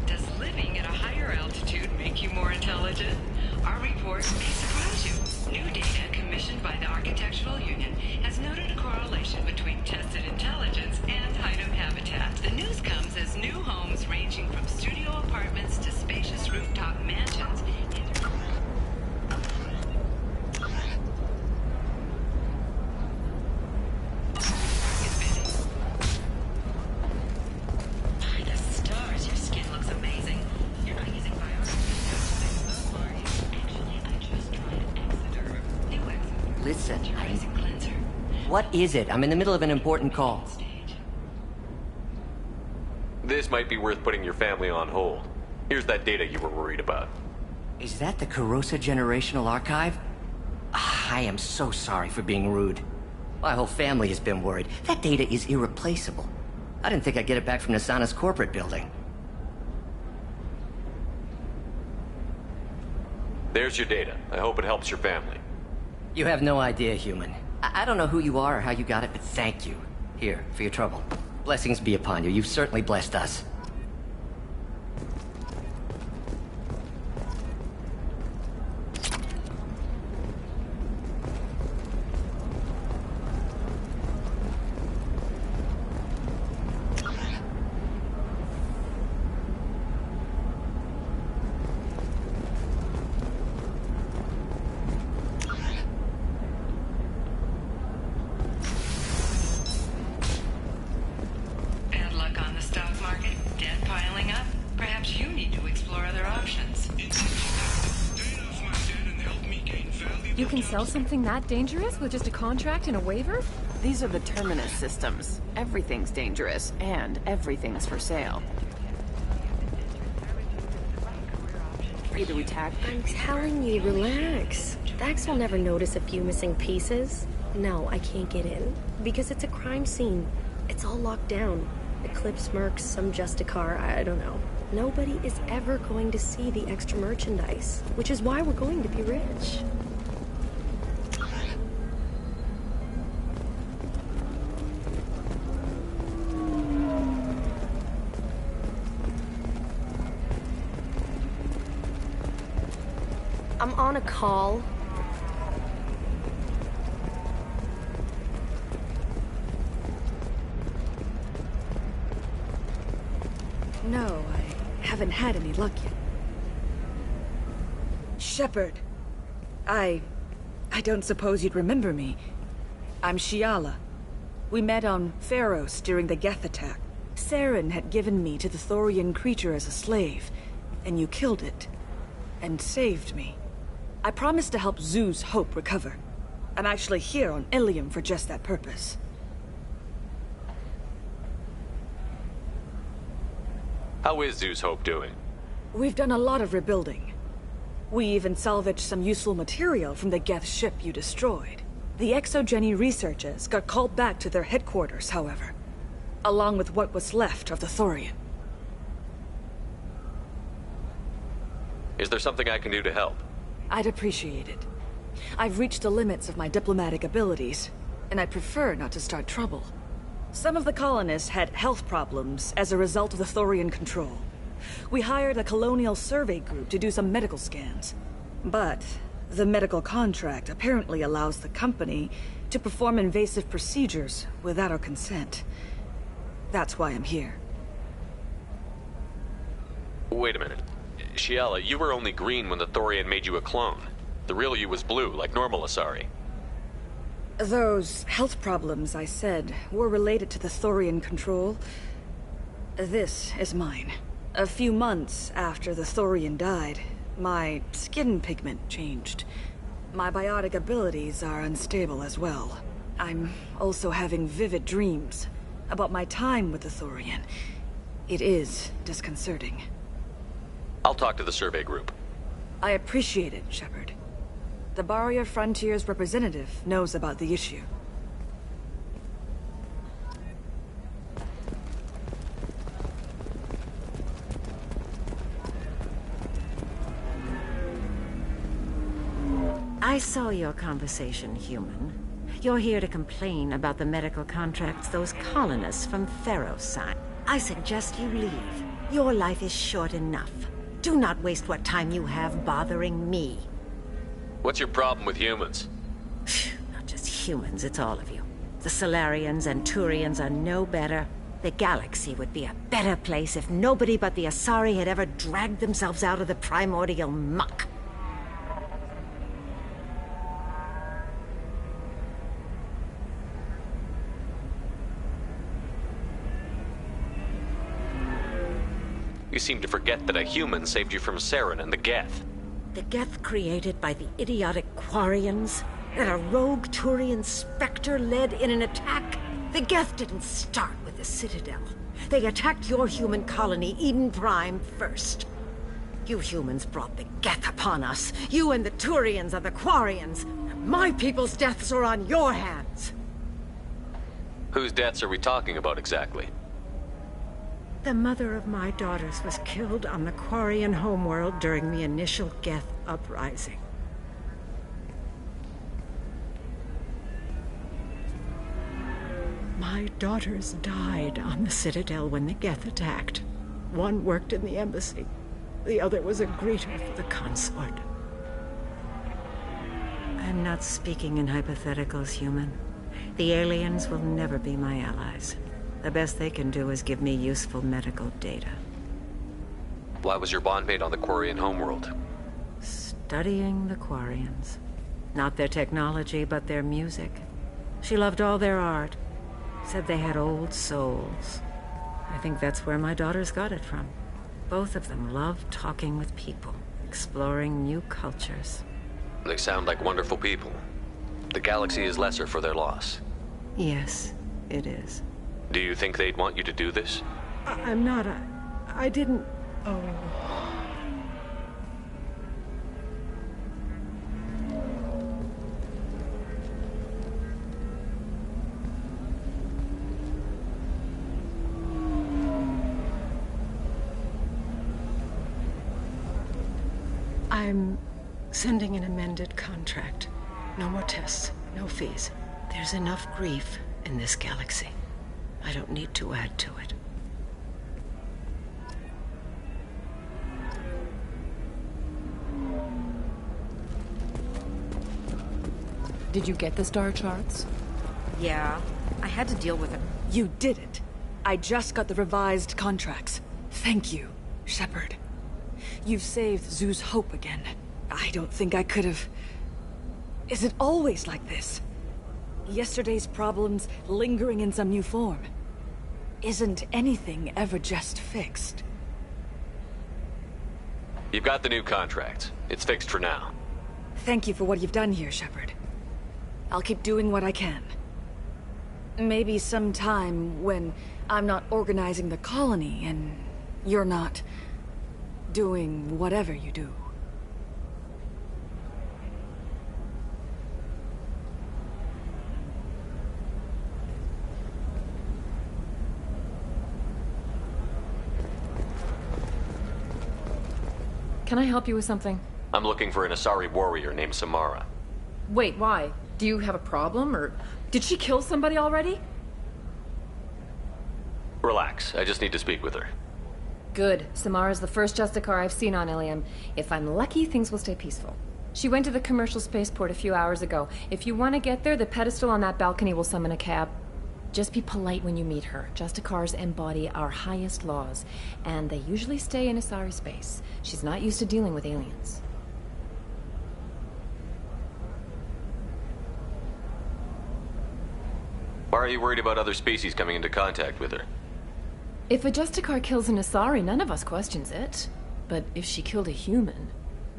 Does living at a higher altitude make you more intelligent? Our report may surprise you. New data commissioned by the Architectural Union has noted a correlation between tested intelligence and item habitat. The news comes as new homes ranging from studio apartments to spacious rooftop mansions. By the stars, your skin looks amazing. You're not using Listen, what is it? I'm in the middle of an important call. This might be worth putting your family on hold. Here's that data you were worried about. Is that the Carosa Generational Archive? I am so sorry for being rude. My whole family has been worried. That data is irreplaceable. I didn't think I'd get it back from Nasana's corporate building. There's your data. I hope it helps your family. You have no idea, human. I don't know who you are or how you got it, but thank you. Here, for your trouble. Blessings be upon you. You've certainly blessed us. Bad luck on the stock market, debt piling up. Perhaps you need to explore other options. You can sell something that dangerous with just a contract and a waiver? These are the Terminus systems. Everything's dangerous, and everything's for sale. Either we tag... I'm telling you, relax. Dax will never notice a few missing pieces. No, I can't get in. Because it's a crime scene. It's all locked down. Eclipse mercs, some Justicar, I don't know. Nobody is ever going to see the extra merchandise, which is why we're going to be rich. I'm on a call. No, I haven't had any luck yet. Shepard. I don't suppose you'd remember me. I'm Shiala. We met on Pharos during the Geth attack. Saren had given me to the Thorian creature as a slave, and you killed it. And saved me. I promised to help Zoo's Hope recover. I'm actually here on Ilium for just that purpose. How is Zeus Hope doing? We've done a lot of rebuilding. We even salvaged some useful material from the Geth ship you destroyed. The Exogeny researchers got called back to their headquarters, however, along with what was left of the Thorian. Is there something I can do to help? I'd appreciate it. I've reached the limits of my diplomatic abilities, and I prefer not to start trouble. Some of the colonists had health problems as a result of the Thorian control. We hired a colonial survey group to do some medical scans. But the medical contract apparently allows the company to perform invasive procedures without our consent. That's why I'm here. Wait a minute. Shiala, you were only green when the Thorian made you a clone. The real you was blue, like normal Asari. Those health problems, I said, were related to the Thorian control. This is mine. A few months after the Thorian died, my skin pigment changed. My biotic abilities are unstable as well. I'm also having vivid dreams. about my time with the Thorian. It is disconcerting. I'll talk to the survey group. I appreciate it, Shepard. The Barrier Frontiers representative knows about the issue. I saw your conversation, human. You're here to complain about the medical contracts those colonists from Theros signed. I suggest you leave. Your life is short enough. Do not waste what time you have bothering me. What's your problem with humans? Not just humans, it's all of you. The Solarians and Turians are no better. The galaxy would be a better place if nobody but the Asari had ever dragged themselves out of the primordial muck. You seem to forget that a human saved you from Saren and the Geth. The Geth created by the idiotic Quarians? That a rogue Turian Spectre led in an attack? The Geth didn't start with the Citadel. They attacked your human colony, Eden Prime, first. You humans brought the Geth upon us. You and the Turians are the Quarians. My people's deaths are on your hands. Whose deaths are we talking about exactly? The mother of my daughters was killed on the Quarian homeworld during the initial Geth uprising. My daughters died on the Citadel when the Geth attacked. One worked in the embassy. The other was a greeter for the consort. I'm not speaking in hypotheticals, human. The aliens will never be my allies. The best they can do is give me useful medical data. Why was your bondmate on the Quarian homeworld? Studying the Quarians. Not their technology, but their music. She loved all their art. Said they had old souls. I think that's where my daughters got it from. Both of them loved talking with people, exploring new cultures. They sound like wonderful people. The galaxy is lesser for their loss. Yes, it is. Do you think they'd want you to do this? I'm not. I didn't. Oh. I'm sending an amended contract. No more tests, no fees. There's enough grief in this galaxy. I don't need to add to it. Did you get the star charts? Yeah, I had to deal with it. You didn't. I just got the revised contracts. Thank you, Shepard. You've saved Zoo's hope again. I don't think I could have... Is it always like this? Yesterday's problems lingering in some new form. Isn't anything ever just fixed? You've got the new contract. It's fixed for now. Thank you for what you've done here, Shepard. I'll keep doing what I can. Maybe sometime when I'm not organizing the colony and you're not doing whatever you do. Can I help you with something? I'm looking for an Asari warrior named Samara. Wait, why? Do you have a problem, or did she kill somebody already? Relax, I just need to speak with her. Good. Samara's the first Justicar I've seen on Ilium. If I'm lucky, things will stay peaceful. She went to the commercial spaceport a few hours ago. If you want to get there, the pedestal on that balcony will summon a cab. Just be polite when you meet her. Justicars embody our highest laws, and they usually stay in Asari space. She's not used to dealing with aliens. Why are you worried about other species coming into contact with her? If a Justicar kills an Asari, none of us questions it. But if she killed a human...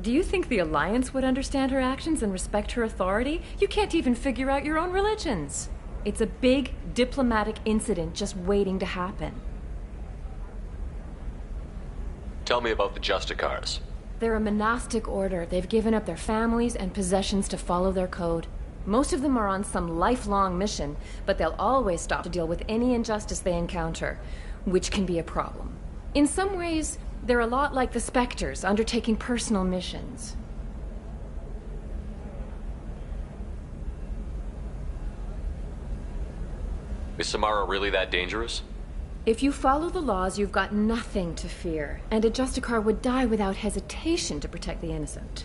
Do you think the Alliance would understand her actions and respect her authority? You can't even figure out your own religions. It's a big diplomatic incident just waiting to happen. Tell me about the Justicars. They're a monastic order. They've given up their families and possessions to follow their code. Most of them are on some lifelong mission, but they'll always stop to deal with any injustice they encounter, which can be a problem. In some ways, they're a lot like the Spectres, undertaking personal missions. Is Samara really that dangerous? If you follow the laws, you've got nothing to fear, and a Justicar would die without hesitation to protect the innocent.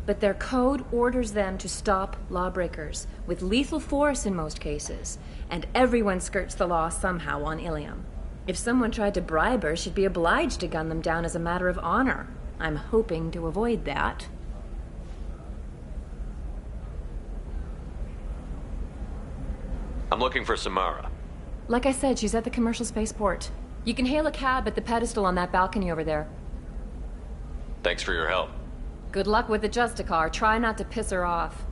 But their code orders them to stop lawbreakers, with lethal force in most cases, and everyone skirts the law somehow on Ilium. If someone tried to bribe her, she'd be obliged to gun them down as a matter of honor. I'm hoping to avoid that. I'm looking for Samara. Like I said, she's at the commercial spaceport. You can hail a cab at the pedestal on that balcony over there. Thanks for your help. Good luck with the Justicar. Try not to piss her off.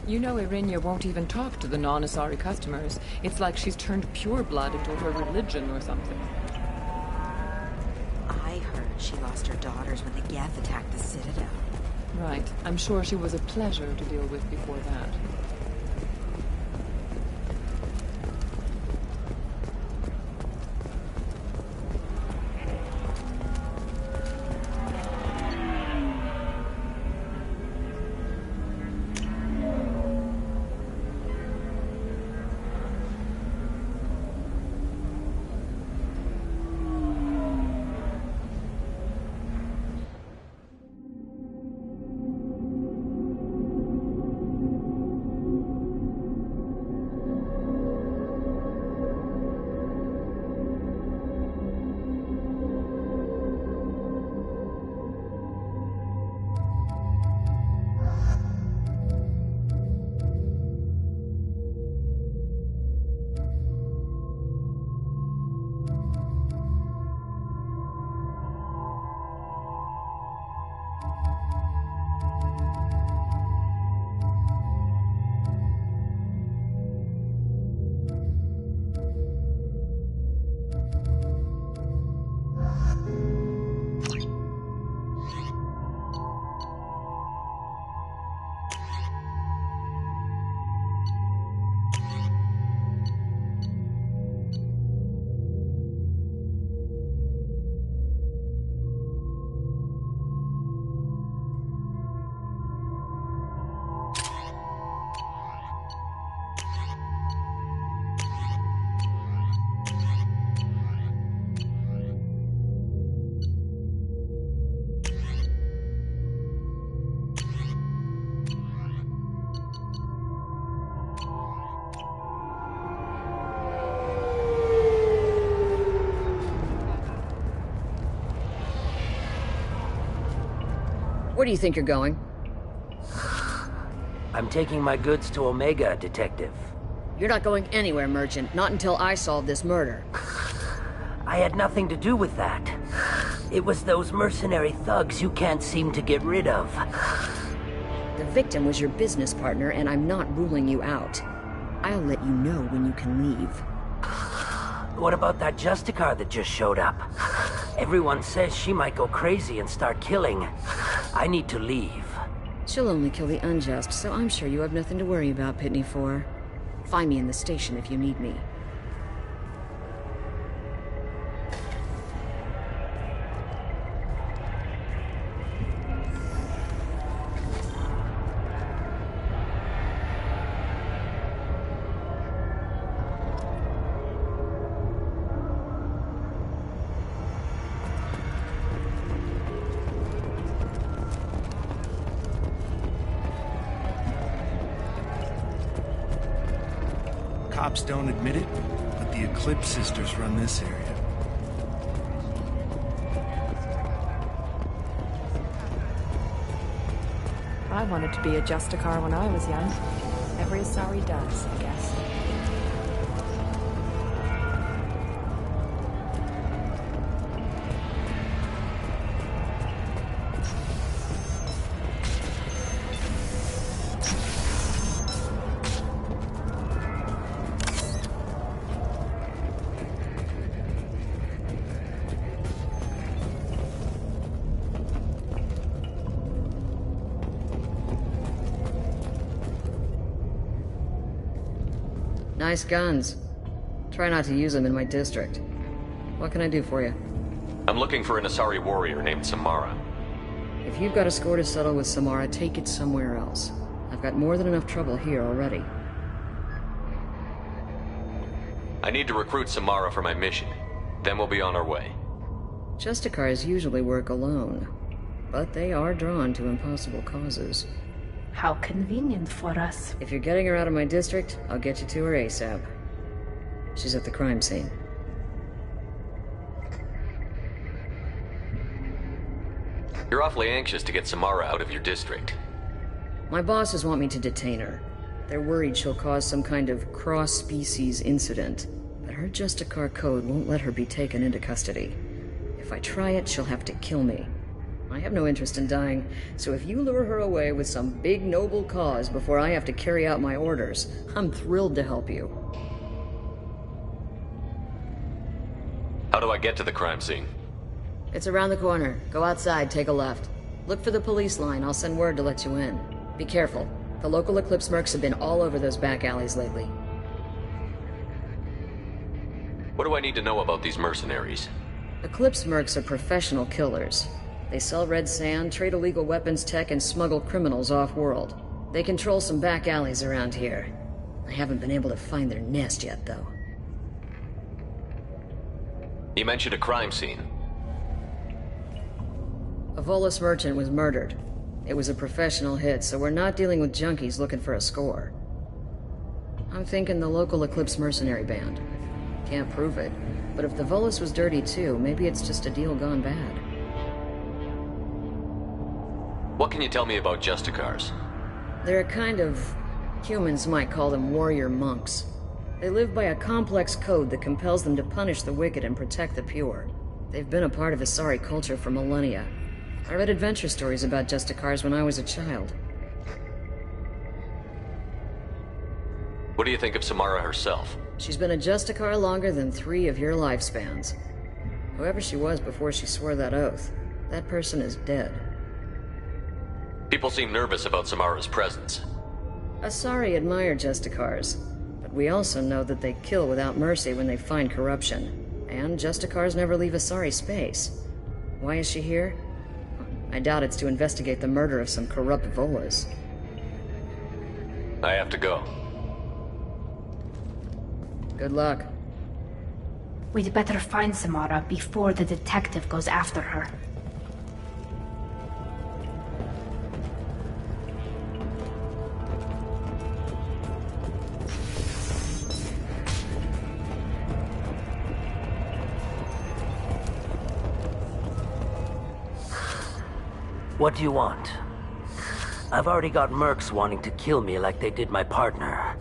You know Irinia won't even talk to the non-Asari customers. It's like she's turned pureblood into her religion or something. I heard she lost her daughters when the Geth attacked the Citadel. Right. I'm sure she was a pleasure to deal with before that. Where do you think you're going? I'm taking my goods to Omega, Detective. You're not going anywhere, Merchant. Not until I solve this murder. I had nothing to do with that. It was those mercenary thugs you can't seem to get rid of. The victim was your business partner, and I'm not ruling you out. I'll let you know when you can leave. What about that Justicar that just showed up? Everyone says she might go crazy and start killing. I need to leave. She'll only kill the unjust, so I'm sure you have nothing to worry about, Pitney 4. Find me in the station if you need me. Cops don't admit it, but the Eclipse sisters run this area. I wanted to be a Justicar when I was young. Every Asari does, I guess. Nice guns. Try not to use them in my district. What can I do for you? I'm looking for an Asari warrior named Samara. If you've got a score to settle with Samara, take it somewhere else. I've got more than enough trouble here already. I need to recruit Samara for my mission. Then we'll be on our way. Justicars usually work alone, but they are drawn to impossible causes. How convenient for us. If you're getting her out of my district, I'll get you to her ASAP. She's at the crime scene. You're awfully anxious to get Samara out of your district. My bosses want me to detain her. They're worried she'll cause some kind of cross-species incident, but her Justicar code won't let her be taken into custody. If I try it, she'll have to kill me. I have no interest in dying, so if you lure her away with some big noble cause before I have to carry out my orders, I'm thrilled to help you. How do I get to the crime scene? It's around the corner. Go outside, take a left. Look for the police line. I'll send word to let you in. Be careful. The local Eclipse mercs have been all over those back alleys lately. What do I need to know about these mercenaries? Eclipse mercs are professional killers. They sell red sand, trade illegal weapons tech, and smuggle criminals off-world. They control some back alleys around here. I haven't been able to find their nest yet, though. You mentioned a crime scene. A Volus merchant was murdered. It was a professional hit, so we're not dealing with junkies looking for a score. I'm thinking the local Eclipse mercenary band. Can't prove it, but if the Volus was dirty too, maybe it's just a deal gone bad. What can you tell me about Justicars? They're a kind of... humans might call them warrior monks. They live by a complex code that compels them to punish the wicked and protect the pure. They've been a part of Asari culture for millennia. I read adventure stories about Justicars when I was a child. What do you think of Samara herself? She's been a Justicar longer than 3 of your lifespans. Whoever she was before she swore that oath, that person is dead. People seem nervous about Samara's presence. Asari admire Justicars, but we also know that they kill without mercy when they find corruption. And Justicars never leave Asari space. Why is she here? I doubt it's to investigate the murder of some corrupt Volus. I have to go. Good luck. We'd better find Samara before the detective goes after her. What do you want? I've already got mercs wanting to kill me like they did my partner.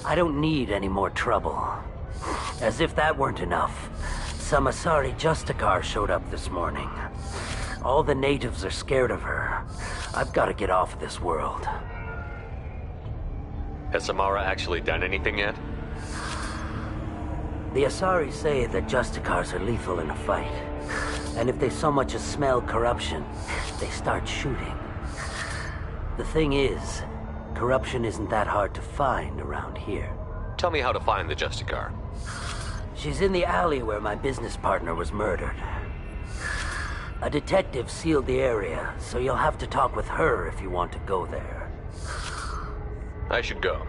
I don't need any more trouble. As if that weren't enough, some Asari Justicar showed up this morning. All the natives are scared of her. I've got to get off this world. Has Samara actually done anything yet? The Asari say that Justicars are lethal in a fight. And if they so much as smell corruption, they start shooting. The thing is, corruption isn't that hard to find around here. Tell me how to find the Justicar. She's in the alley where my business partner was murdered. A detective sealed the area, so you'll have to talk with her if you want to go there. I should go.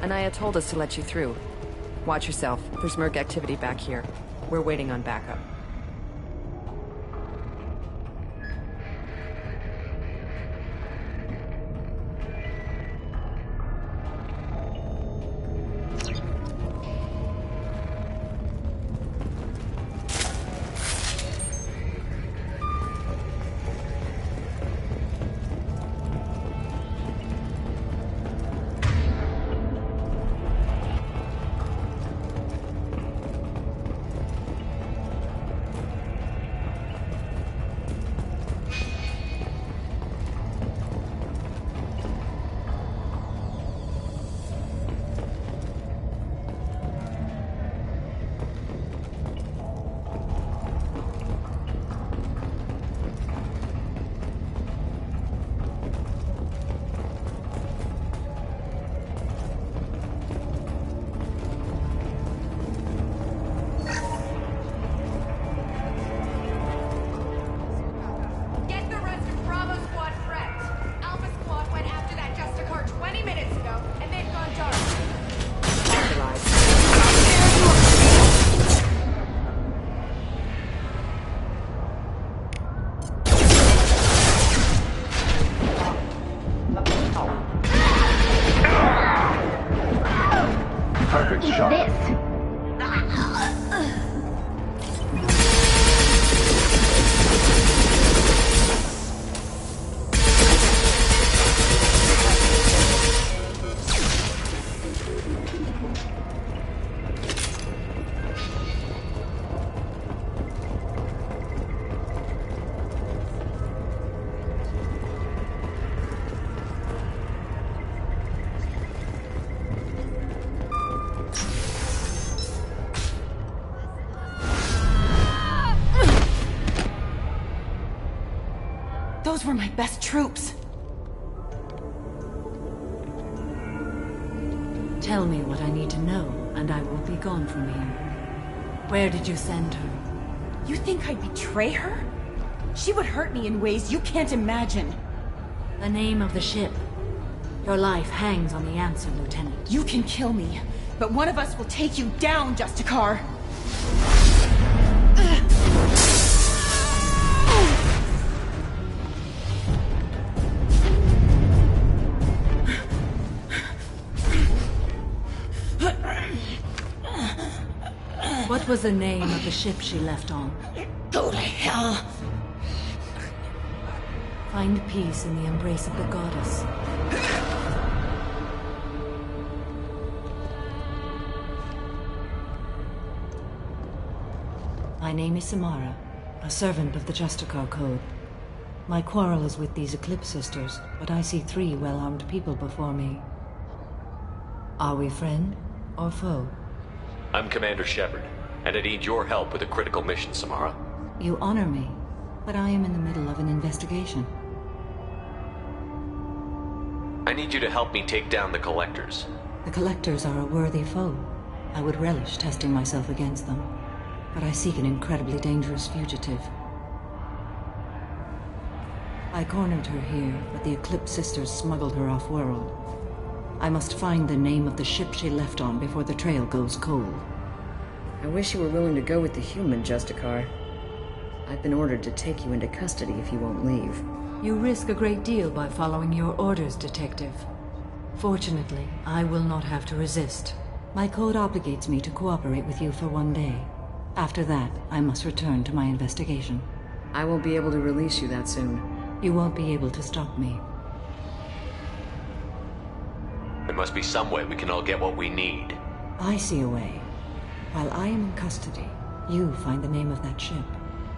Anaya told us to let you through. Watch yourself. There's merc activity back here. We're waiting on backup. Eat this! Those were my best troops. Tell me what I need to know, and I will be gone from here. Where did you send her? You think I'd betray her? She would hurt me in ways you can't imagine. The name of the ship. Your life hangs on the answer, Lieutenant. You can kill me, but one of us will take you down, Justicar. What was the name of the ship she left on? Go to hell! Find peace in the embrace of the goddess. My name is Samara, a servant of the Justicar Code. My quarrel is with these Eclipse Sisters, but I see 3 well-armed people before me. Are we friend or foe? I'm Commander Shepard, and I need your help with a critical mission, Samara. You honor me, but I am in the middle of an investigation. I need you to help me take down the Collectors. The Collectors are a worthy foe. I would relish testing myself against them, but I seek an incredibly dangerous fugitive. I cornered her here, but the Eclipse Sisters smuggled her off-world. I must find the name of the ship she left on before the trail goes cold. I wish you were willing to go with the human, Justicar. I've been ordered to take you into custody if you won't leave. You risk a great deal by following your orders, Detective. Fortunately, I will not have to resist. My code obligates me to cooperate with you for 1 day. After that, I must return to my investigation. I won't be able to release you that soon. You won't be able to stop me. There must be some way we can all get what we need. I see a way. While I am in custody, you find the name of that ship.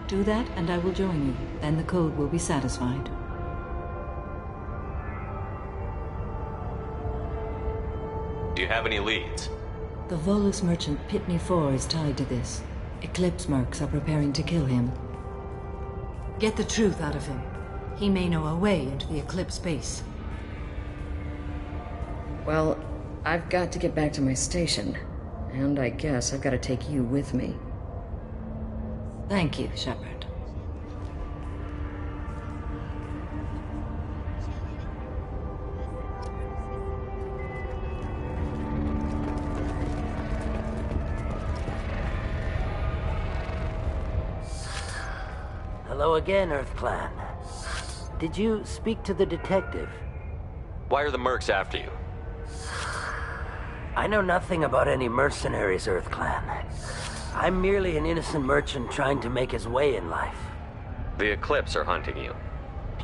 Do that, and I will join you. Then the code will be satisfied. Do you have any leads? The Volus merchant Pitney 4 is tied to this. Eclipse mercs are preparing to kill him. Get the truth out of him. He may know a way into the Eclipse base. Well, I've got to get back to my station. And I guess I've got to take you with me. Thank you, Shepard. Hello again, Earth Clan. Did you speak to the detective? Why are the mercs after you? I know nothing about any mercenaries, Earth Clan. I'm merely an innocent merchant trying to make his way in life. The Eclipse are hunting you.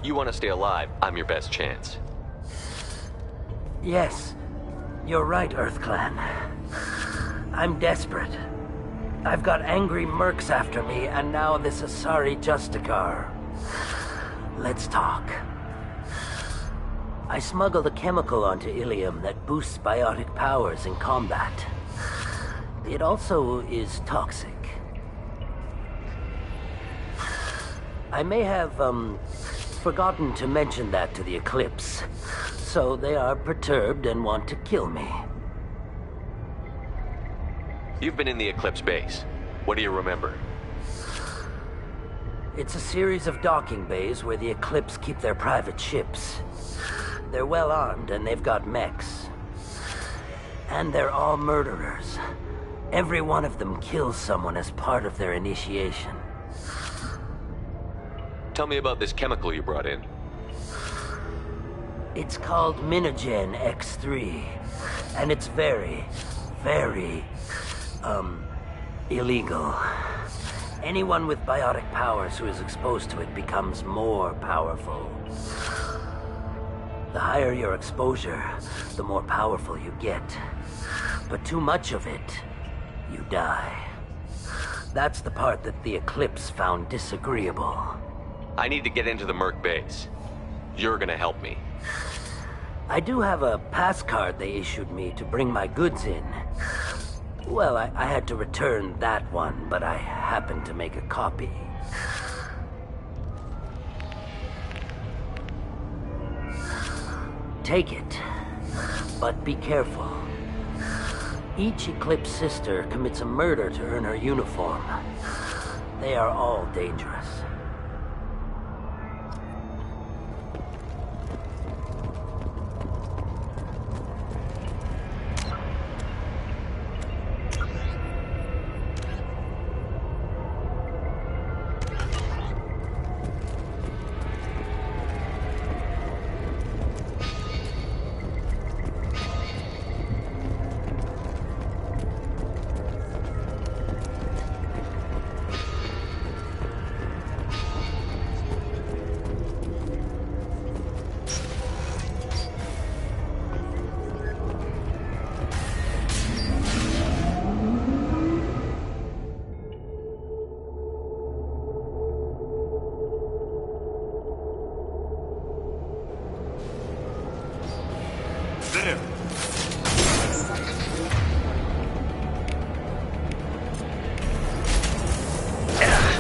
You want to stay alive, I'm your best chance. Yes, you're right, Earth Clan. I'm desperate. I've got angry mercs after me, and now this Asari Justicar. Let's talk. I smuggled a chemical onto Ilium that boosts biotic powers in combat. It also is toxic. I may have, forgotten to mention that to the Eclipse, so they are perturbed and want to kill me. You've been in the Eclipse base. What do you remember? It's a series of docking bays where the Eclipse keep their private ships. They're well armed and they've got mechs. And they're all murderers. Every one of them kills someone as part of their initiation. Tell me about this chemical you brought in. It's called Minogen X3, and it's very, very, illegal. Anyone with biotic powers who is exposed to it becomes more powerful. The higher your exposure, the more powerful you get. But too much of it, you die. That's the part that the Eclipse found disagreeable. I need to get into the Merc base. You're gonna help me. I do have a pass card they issued me to bring my goods in. Well, I had to return that one, but I happened to make a copy. Take it, but be careful. Each Eclipse sister commits a murder to earn her uniform. They are all dangerous.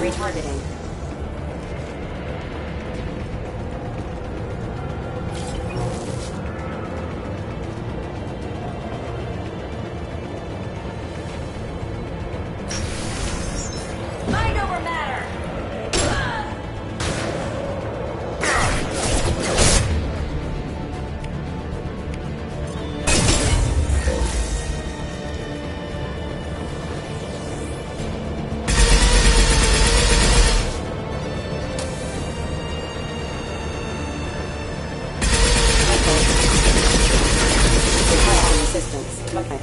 Retargeting. Mind over matter! Assistance. Okay.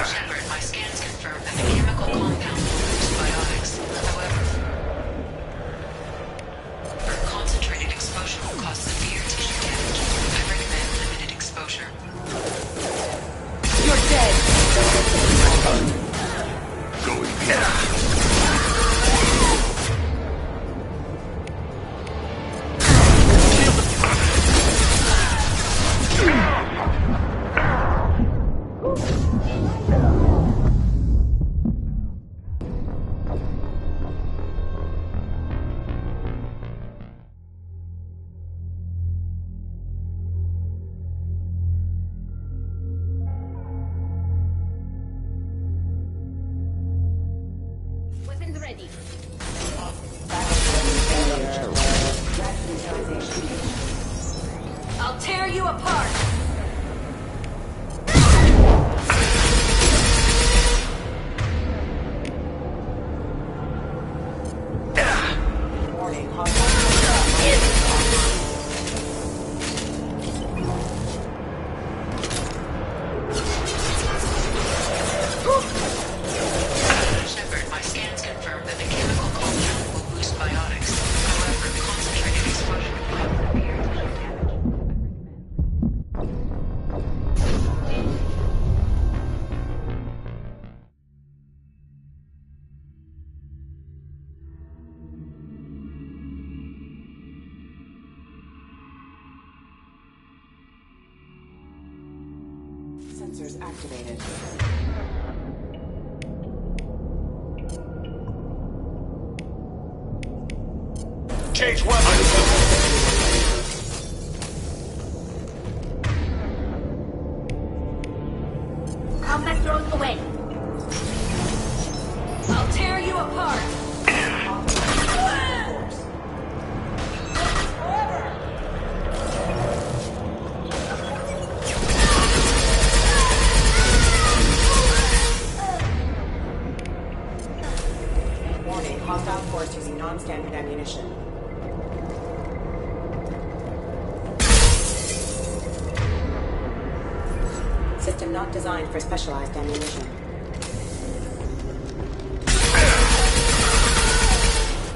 Shepard, my scans confirm that the chemical compound will produce biotics. However, concentrated exposure will cause severe tissue damage. I recommend limited exposure. You're dead! Going beyond. Weapons ready. I'll tear you apart! Shepard, my scans confirm that the chemical compound will boost biotics. However, concentrated exposure will cause severe tissue damage. Sensors activated. Change weapons! Combat drones away. I'll tear you apart! Warning, hostile force using non-standard ammunition. not designed for specialized ammunition.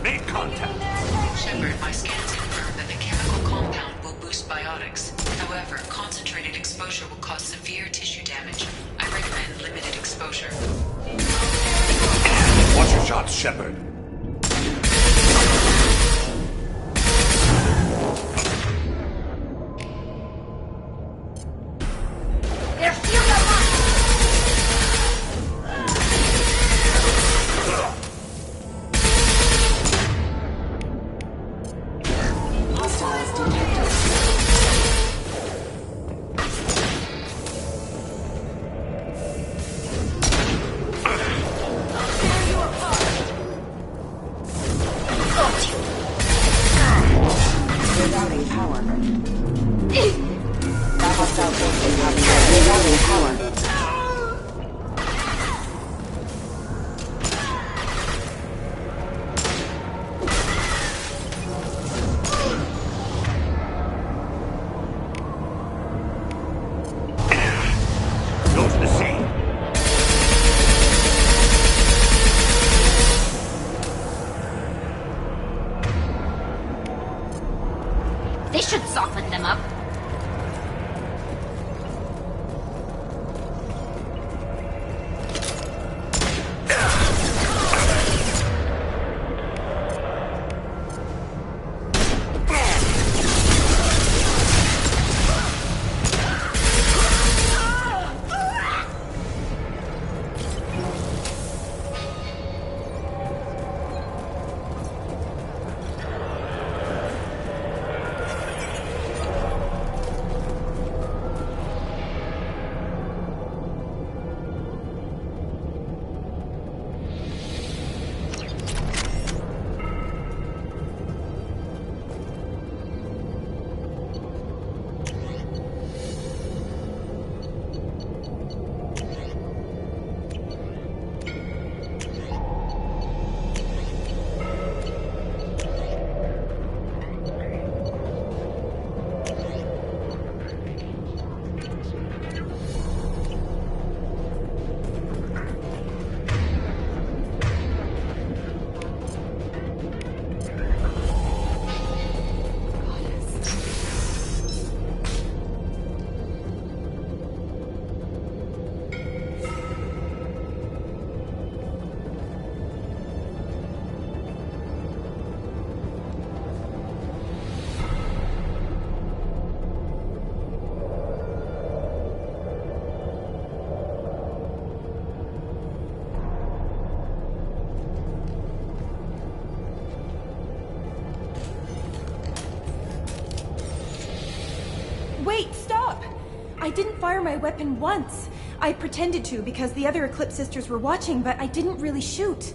Make contact! Shepard, my scans confirm that the chemical compound will boost biotics. However, concentrated exposure will cause severe tissue damage. I recommend limited exposure. Watch your shots, Shepard. This should soften them up. Wait, stop! I didn't fire my weapon once. I pretended to because the other Eclipse sisters were watching, but I didn't really shoot.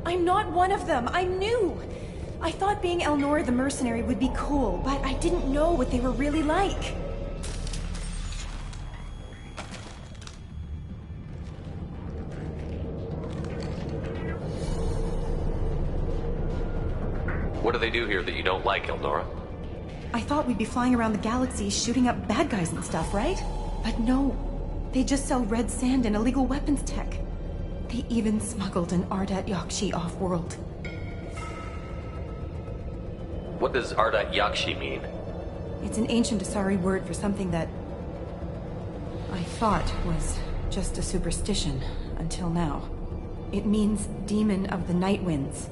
I'm not one of them. I'm new. I thought being Elnora the mercenary would be cool, but I didn't know what they were really like. What do they do here that you don't like, Elnora? I thought we'd be flying around the galaxy shooting up bad guys and stuff, right? But no. They just sell red sand and illegal weapons tech. They even smuggled an Ardat Yakshi off-world. What does Ardat Yakshi mean? It's an ancient Asari word for something that I thought was just a superstition until now. It means demon of the night winds.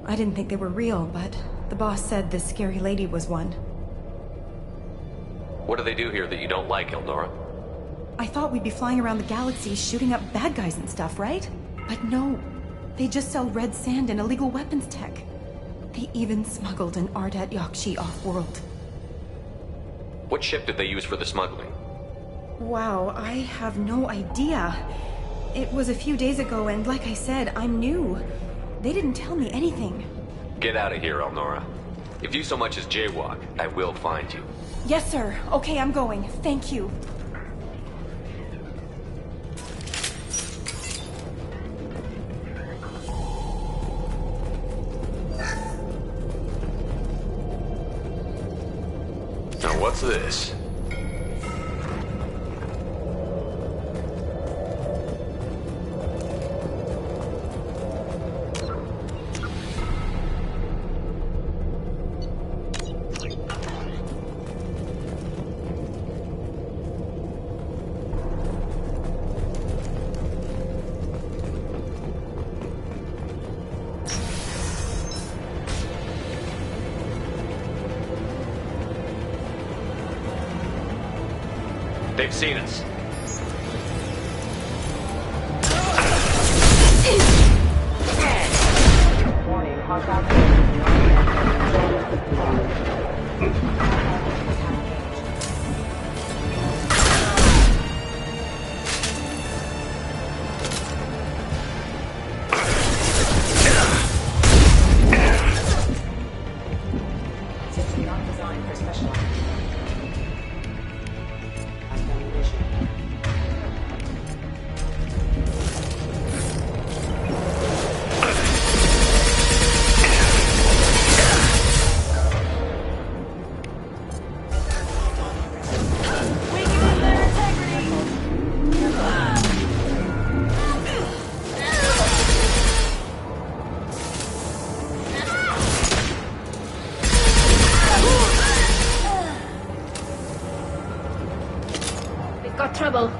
I didn't think they were real, but the boss said this scary lady was one. What do they do here that you don't like, Elnora? I thought we'd be flying around the galaxy shooting up bad guys and stuff, right? But no. They just sell red sand and illegal weapons tech. They even smuggled an Ardat Yakshi off-world. What ship did they use for the smuggling? Wow, I have no idea. It was a few days ago, and like I said, I'm new. They didn't tell me anything. Get out of here, Elnora. If you so much as jaywalk, I will find you. Yes, sir. Okay, I'm going. Thank you. Now what's this? They've seen us. Warning, hostile. System not designed for specialized ammunition. We've got trouble.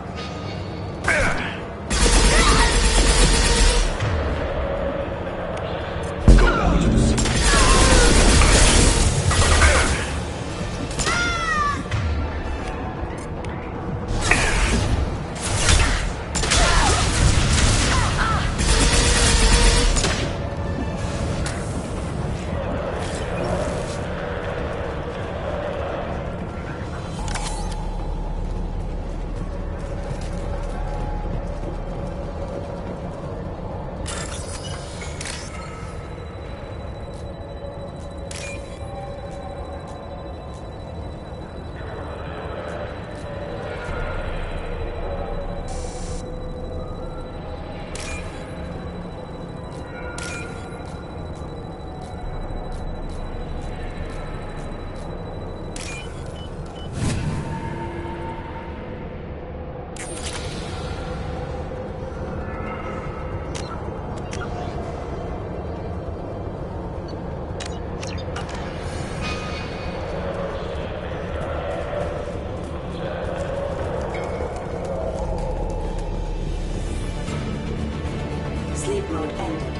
Sleep mode ended.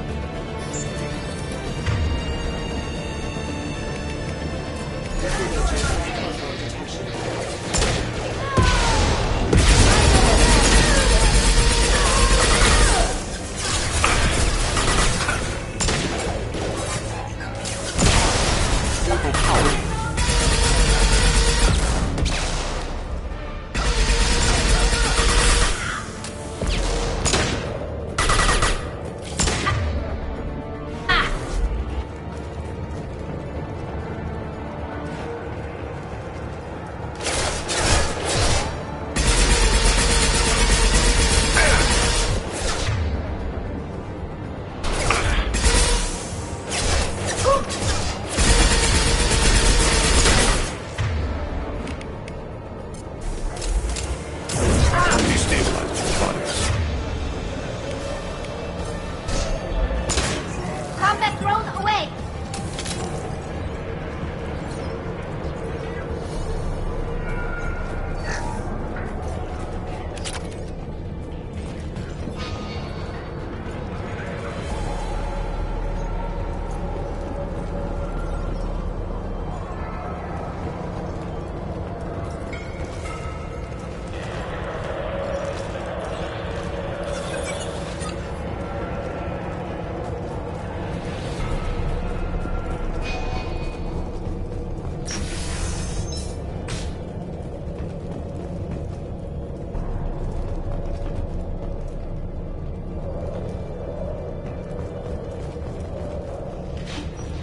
Combat drone away!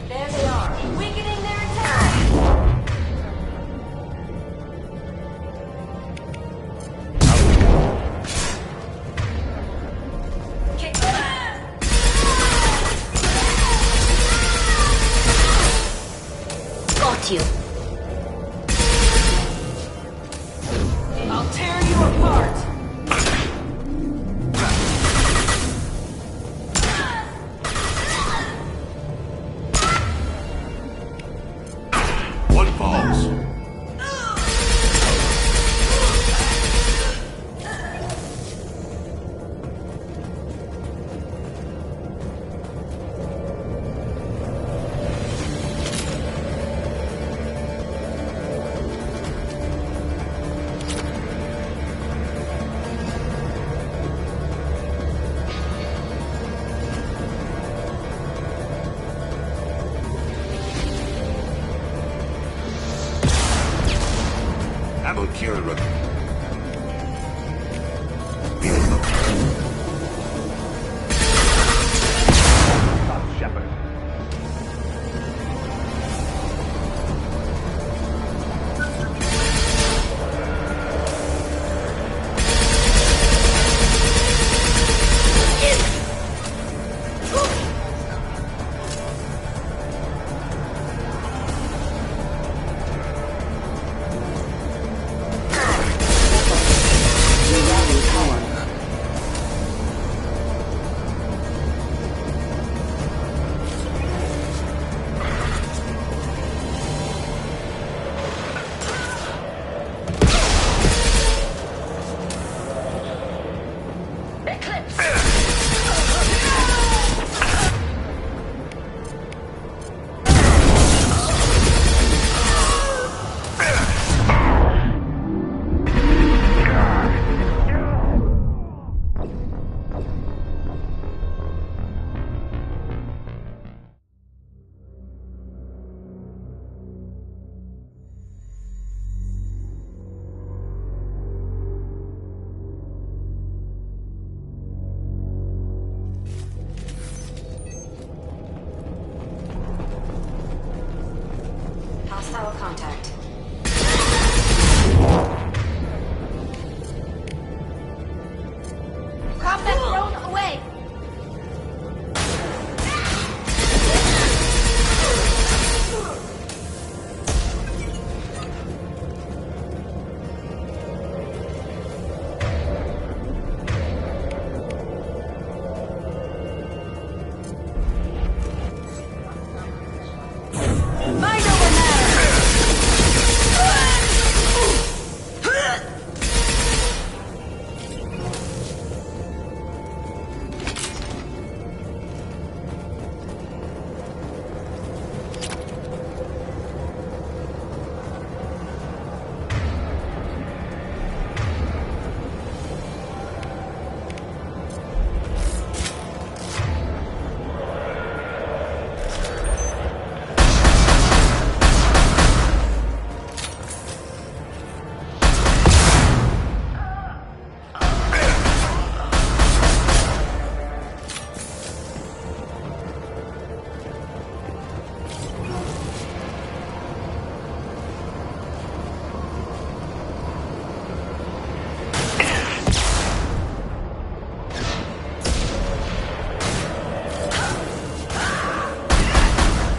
There they are, weakening their attack. Got you. I'll tear you apart. One falls. Scrambled Kira Shepard. Hostile contact. Combat drone away!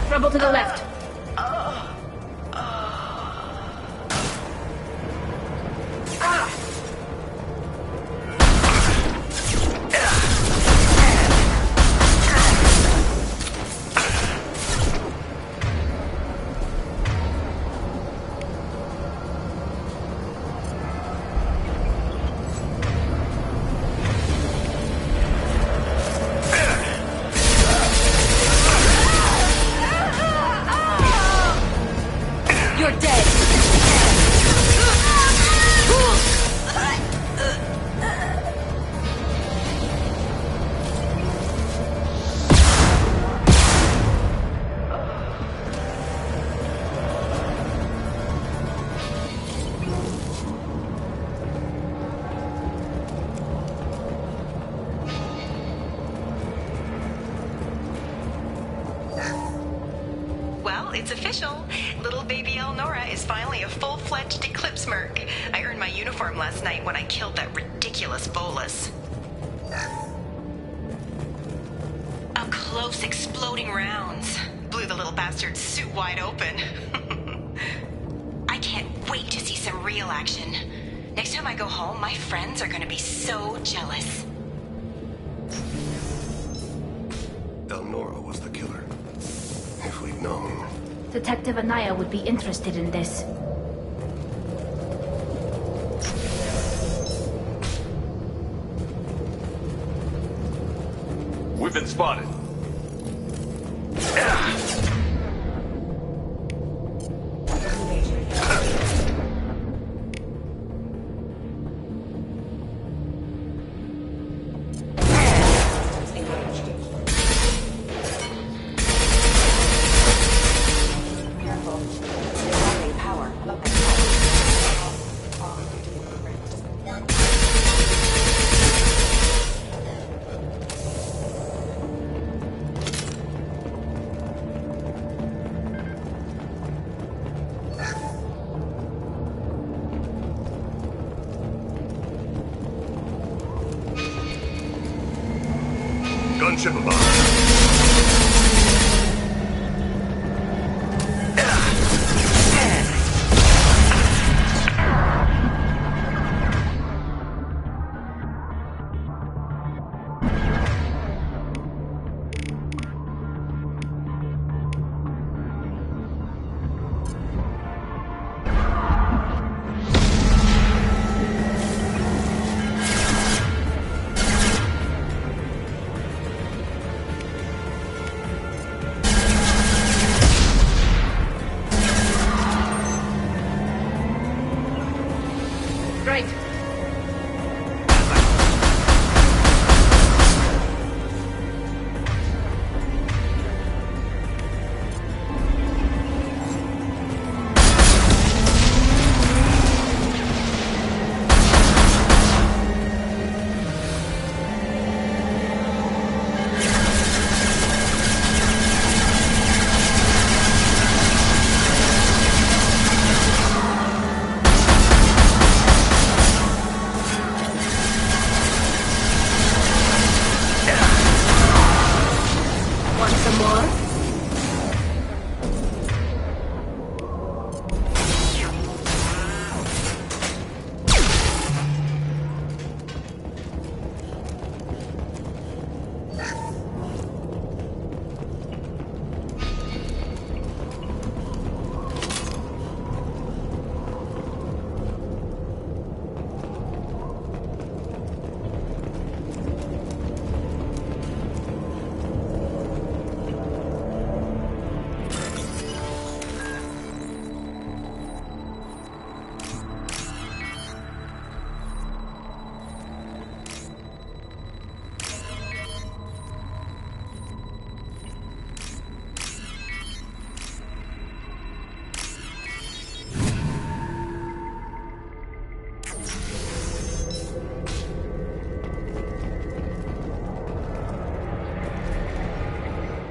Trouble to the left. You're dead. Well, it's official. Little baby Elnora is finally a full-fledged Eclipse Merc. I earned my uniform last night when I killed that ridiculous Bolus. Up close, exploding rounds. Blew the little bastard's suit wide open. I can't wait to see some real action. Next time I go home, my friends are gonna be so jealous. Elnora was the killer. If we'd known. Detective Anaya would be interested in this. We've been spotted. Schippenbach. Right. Want some more?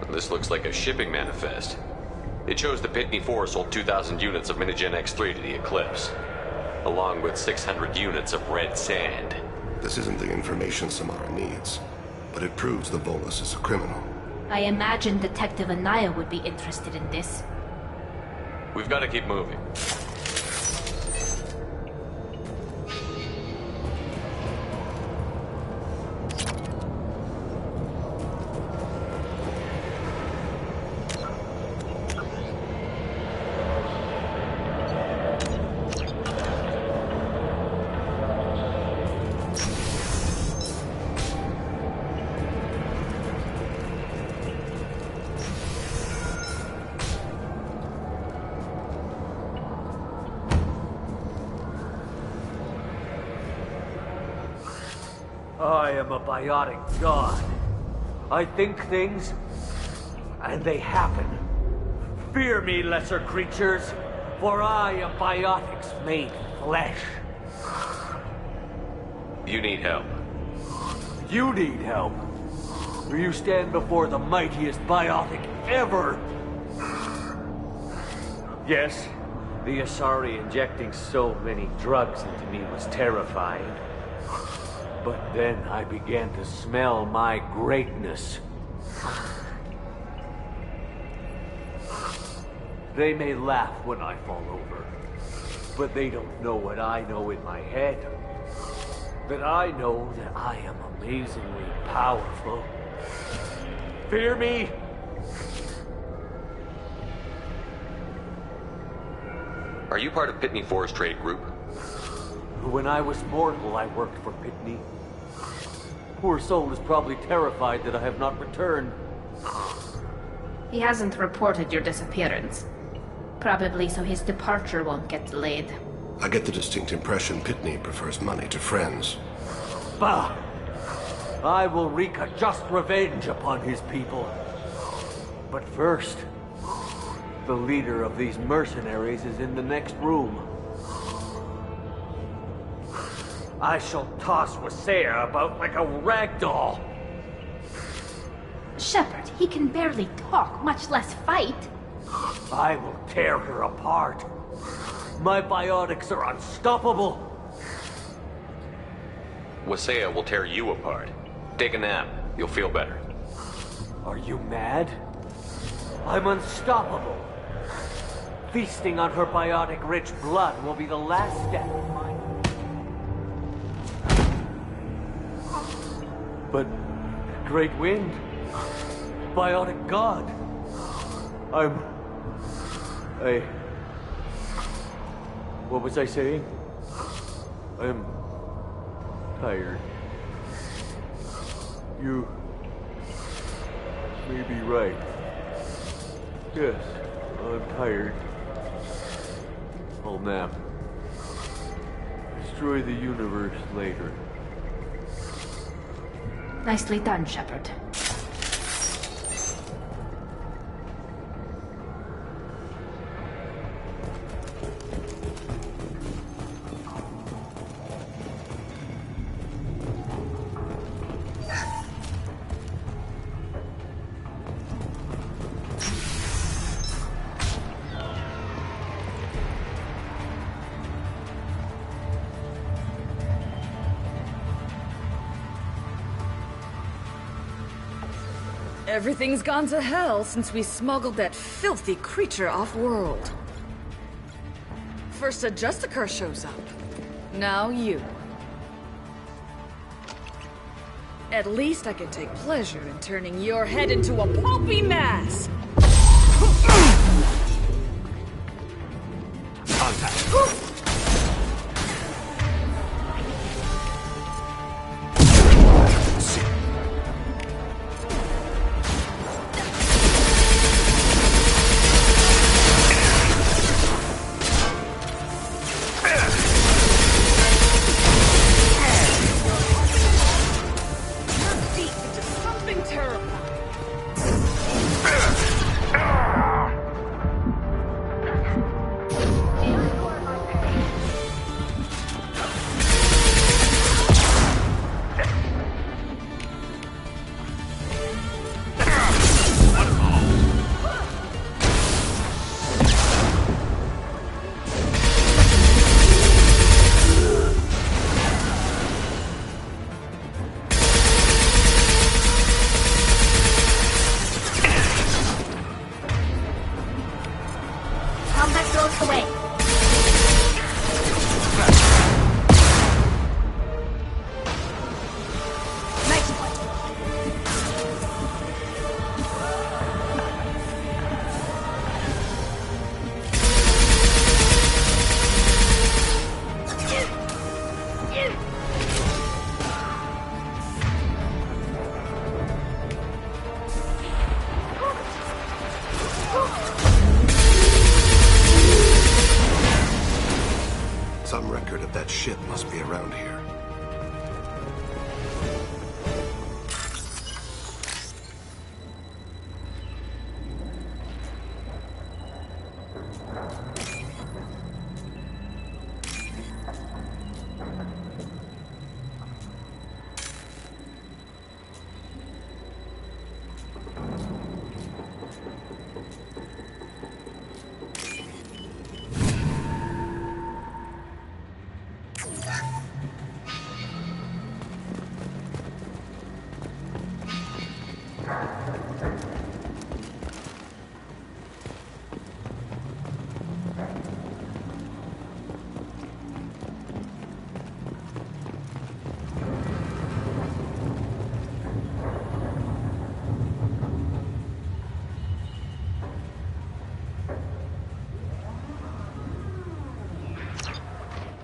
This looks like a shipping manifest. It shows the Pitney 4 sold 2,000 units of Minigen X3 to the Eclipse, along with 600 units of red sand. This isn't the information Samara needs, but it proves the Volus is a criminal. I imagine Detective Anaya would be interested in this. We've got to keep moving. I am a biotic god. I think things, and they happen. Fear me, lesser creatures, for I am biotics made flesh. You need help. You need help. For you stand before the mightiest biotic ever. Yes, the Asari injecting so many drugs into me was terrifying. But then I began to smell my greatness. They may laugh when I fall over, but they don't know what I know in my head. That I know that I am amazingly powerful. Fear me? Are you part of Pitney 4's trade group? When I was mortal, I worked for Pitney. Poor soul is probably terrified that I have not returned. He hasn't reported your disappearance. Probably so his departure won't get delayed. I get the distinct impression Pitney prefers money to friends. Bah! I will wreak a just revenge upon his people. But first, the leader of these mercenaries is in the next room. I shall toss Wasea about like a rag doll. Shepard, he can barely talk, much less fight. I will tear her apart. My biotics are unstoppable. Wasea will tear you apart. Take a nap. You'll feel better. Are you mad? I'm unstoppable. Feasting on her biotic-rich blood will be the last step of mine. But... Great Wind... Biotic God... What was I saying? I'm... tired. You... may be right. Yes, I'm tired. I'll nap. Destroy the universe later. Nicely done, Shepard. Everything's gone to hell since we smuggled that filthy creature off-world. First a Justicar shows up. Now you. At least I can take pleasure in turning your head into a pulpy mass! Contact. Some record of that ship must be around here.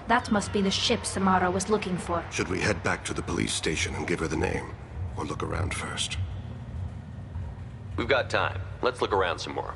That must be the ship Samara was looking for. Should we head back to the police station and give her the name? Or look around first? We've got time. Let's look around some more.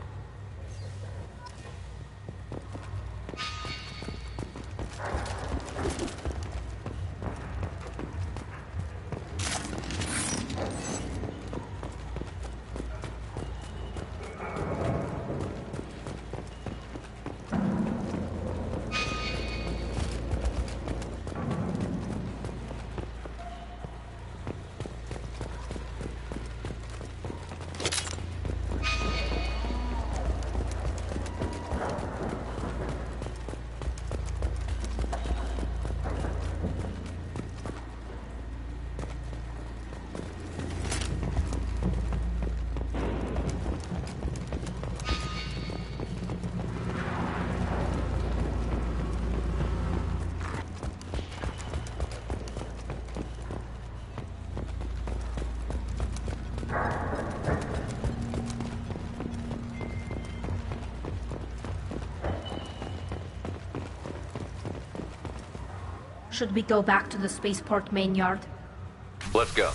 Should we go back to the spaceport main yard? Let's go.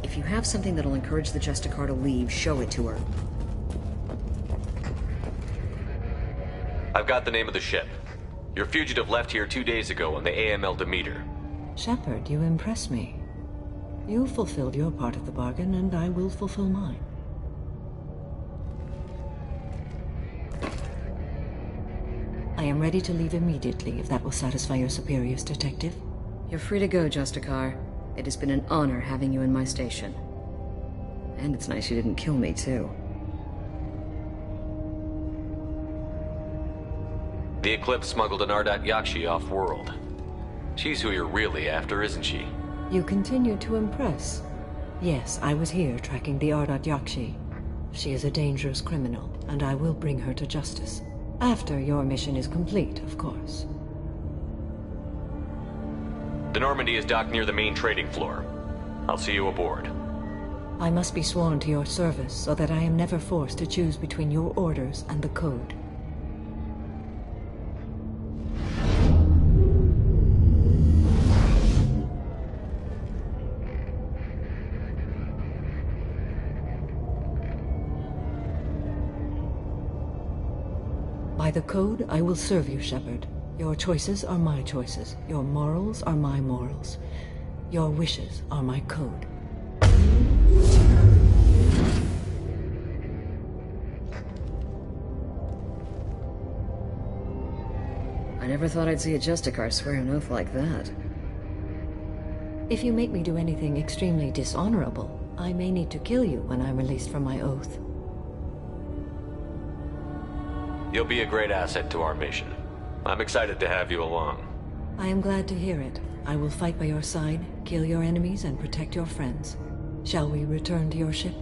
If you have something that'll encourage the Justicar to leave, show it to her. I've got the name of the ship. Your fugitive left here 2 days ago on the AML Demeter. Shepard, you impress me. You fulfilled your part of the bargain, and I will fulfill mine. I am ready to leave immediately, if that will satisfy your superiors, Detective. You're free to go, Justicar. It has been an honor having you in my station. And it's nice you didn't kill me, too. The Eclipse smuggled an Ardat Yakshi off-world. She's who you're really after, isn't she? You continue to impress. Yes, I was here tracking the Ardat Yakshi. She is a dangerous criminal, and I will bring her to justice. After your mission is complete, of course. The Normandy is docked near the main trading floor. I'll see you aboard. I must be sworn to your service so that I am never forced to choose between your orders and the Code. By the Code, I will serve you, Shepard. Your choices are my choices. Your morals are my morals. Your wishes are my code. I never thought I'd see a Justicar swear an oath like that. If you make me do anything extremely dishonorable, I may need to kill you when I'm released from my oath. You'll be a great asset to our mission. I'm excited to have you along. I am glad to hear it. I will fight by your side, kill your enemies, and protect your friends. Shall we return to your ship?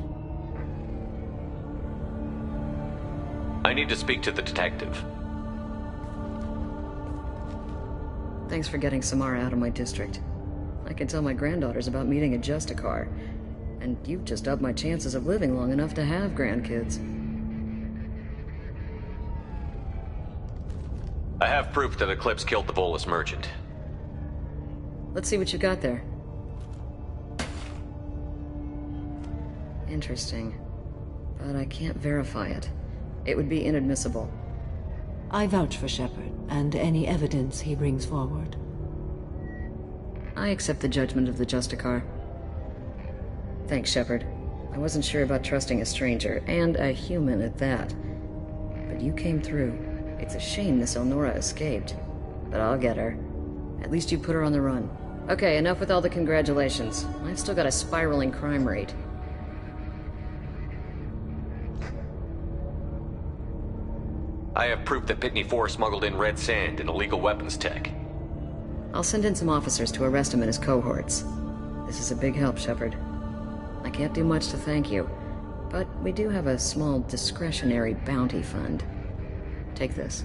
I need to speak to the detective. Thanks for getting Samara out of my district. I can tell my granddaughters about meeting a Justicar. And you've just upped my chances of living long enough to have grandkids. I have proof that Eclipse killed the Volus merchant. Let's see what you got there. Interesting. But I can't verify it. It would be inadmissible. I vouch for Shepard, and any evidence he brings forward. I accept the judgment of the Justicar. Thanks, Shepard. I wasn't sure about trusting a stranger, and a human at that. But you came through. It's a shame this Elnora escaped. But I'll get her. At least you put her on the run. Okay, enough with all the congratulations. I've still got a spiraling crime rate. I have proof that Pitney 4 smuggled in red sand and illegal weapons tech. I'll send in some officers to arrest him and his cohorts. This is a big help, Shepard. I can't do much to thank you, but we do have a small discretionary bounty fund. Take this.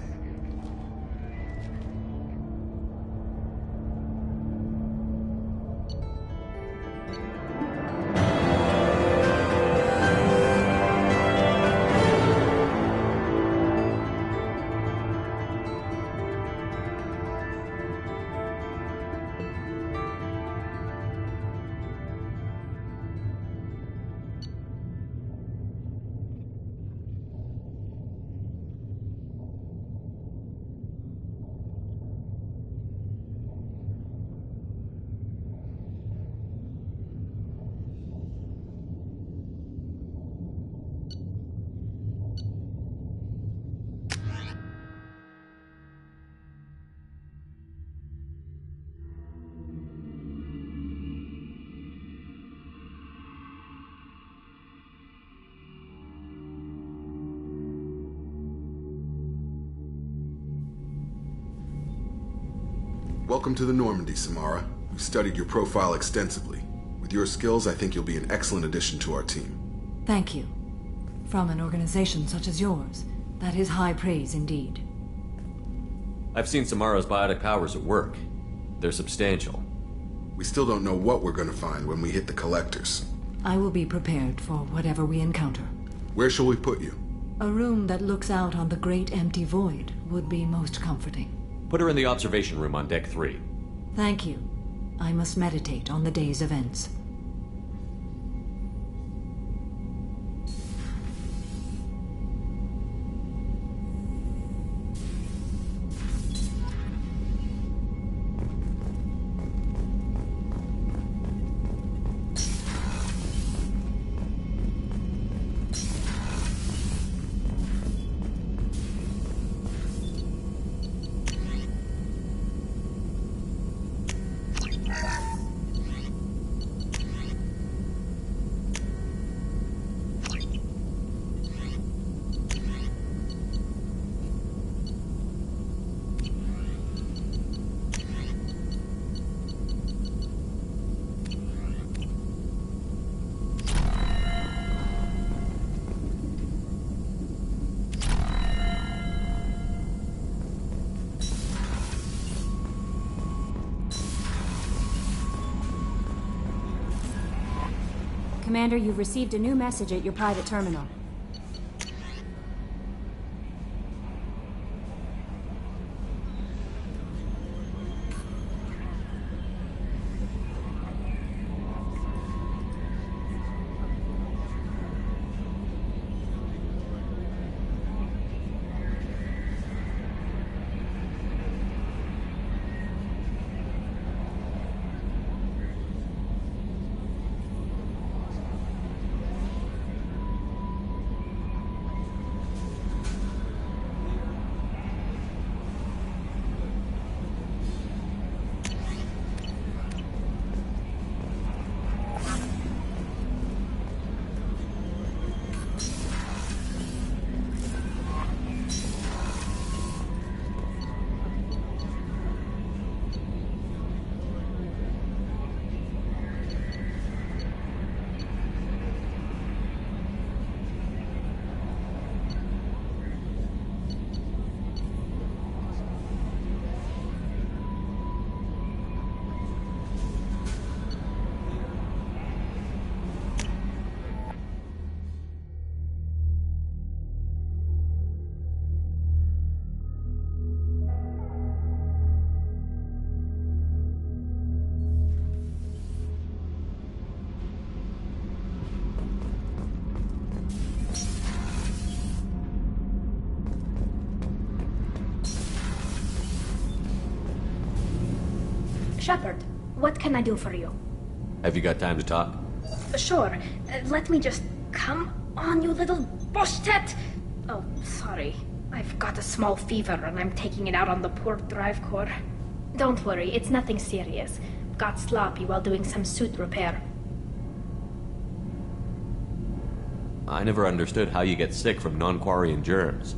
Welcome to the Normandy, Samara. We've studied your profile extensively. With your skills, I think you'll be an excellent addition to our team. Thank you. From an organization such as yours, that is high praise indeed. I've seen Samara's biotic powers at work. They're substantial. We still don't know what we're going to find when we hit the collectors. I will be prepared for whatever we encounter. Where shall we put you? A room that looks out on the great empty void would be most comforting. Put her in the observation room on Deck 3. Thank you. I must meditate on the day's events. Commander, you've received a new message at your private terminal. Shepard, what can I do for you? Have you got time to talk? Sure. Let me just... Come on, you little boshtet! Oh, sorry. I've got a small fever and I'm taking it out on the poor drive core. Don't worry, it's nothing serious. Got sloppy while doing some suit repair. I never understood how you get sick from non-Quarian germs.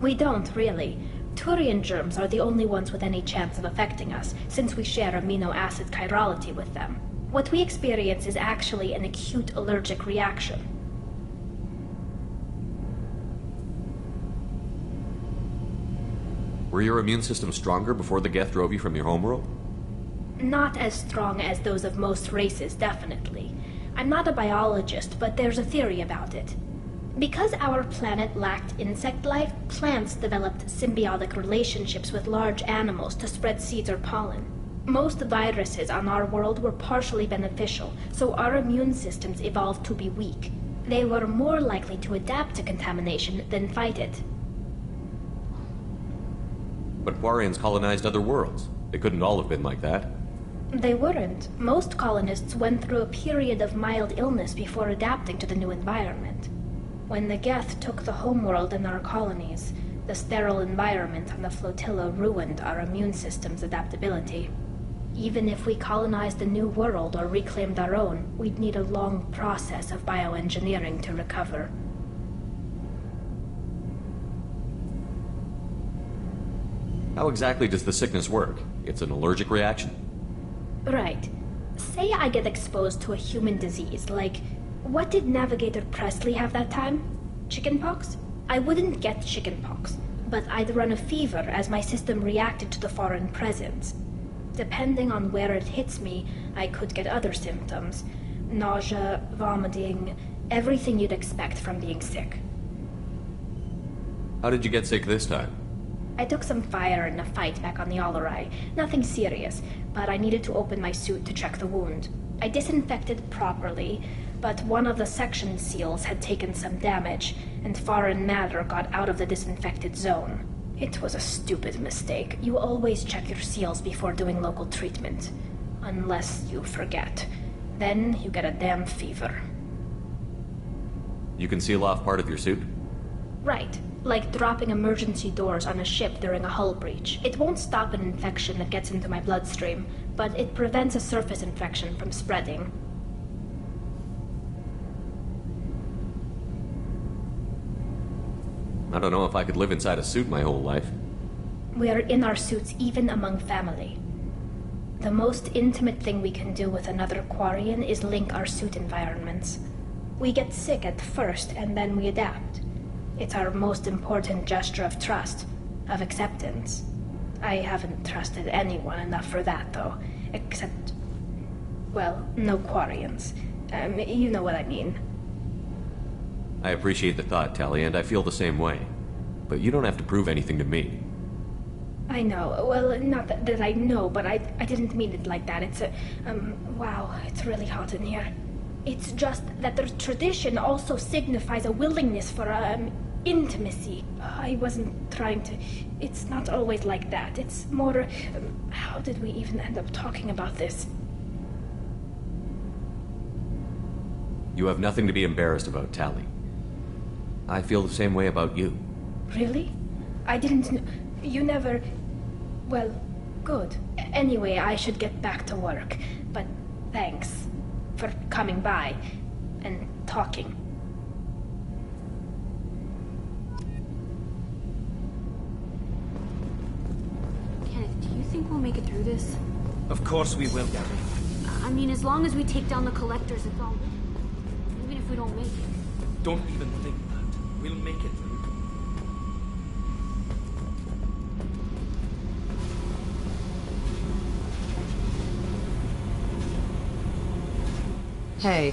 We don't, really. Turian germs are the only ones with any chance of affecting us, since we share amino acid chirality with them. What we experience is actually an acute allergic reaction. Were your immune system stronger before the Geth drove you from your homeworld? Not as strong as those of most races, definitely. I'm not a biologist, but there's a theory about it. Because our planet lacked insect life, plants developed symbiotic relationships with large animals to spread seeds or pollen. Most viruses on our world were partially beneficial, so our immune systems evolved to be weak. They were more likely to adapt to contamination than fight it. But Quarians colonized other worlds. They couldn't all have been like that. They weren't. Most colonists went through a period of mild illness before adapting to the new environment. When the Geth took the homeworld in our colonies, the sterile environment on the flotilla ruined our immune system's adaptability. Even if we colonized a new world or reclaimed our own, we'd need a long process of bioengineering to recover. How exactly does the sickness work? It's an allergic reaction? Right. Say I get exposed to a human disease, like, what did Navigator Presley have that time? Chickenpox? I wouldn't get chickenpox, but I'd run a fever as my system reacted to the foreign presence. Depending on where it hits me, I could get other symptoms. Nausea, vomiting, everything you'd expect from being sick. How did you get sick this time? I took some fire in a fight back on the Alarai. Nothing serious, but I needed to open my suit to check the wound. I disinfected properly, but one of the section seals had taken some damage, and foreign matter got out of the disinfected zone. It was a stupid mistake. You always check your seals before doing local treatment. Unless you forget. Then you get a damn fever. You can seal off part of your suit? Right. Like dropping emergency doors on a ship during a hull breach. It won't stop an infection that gets into my bloodstream, but it prevents a surface infection from spreading. I don't know if I could live inside a suit my whole life. We are in our suits even among family. The most intimate thing we can do with another Quarian is link our suit environments. We get sick at first, and then we adapt. It's our most important gesture of trust, of acceptance. I haven't trusted anyone enough for that, though. Except... well, no Quarians. You know what I mean. I appreciate the thought, Tali, and I feel the same way. But you don't have to prove anything to me. I know. Well, not that I know, but I didn't mean it like that. It's a... wow, it's really hot in here. It's just that the tradition also signifies a willingness for, intimacy. I wasn't trying to... It's not always like that. It's more... how did we even end up talking about this? You have nothing to be embarrassed about, Tali. I feel the same way about you. Really? I didn't know... You never... Well, good. Anyway, I should get back to work. But thanks for coming by and talking. Kenneth, do you think we'll make it through this? Of course we will, Gabby. I mean, as long as we take down the collectors, it's all... even if we don't make it. Don't even think that. We'll make it through. Hey.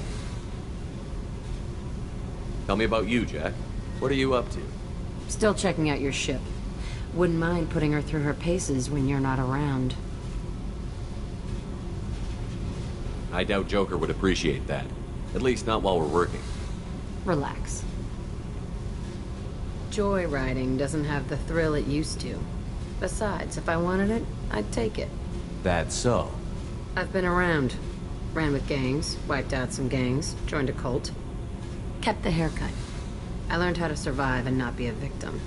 Tell me about you, Jack. What are you up to? Still checking out your ship. Wouldn't mind putting her through her paces when you're not around. I doubt Joker would appreciate that. At least not while we're working. Relax. Joyriding doesn't have the thrill it used to. Besides, if I wanted it, I'd take it. That's so. I've been around. Ran with gangs, wiped out some gangs, joined a cult. Kept the haircut. I learned how to survive and not be a victim.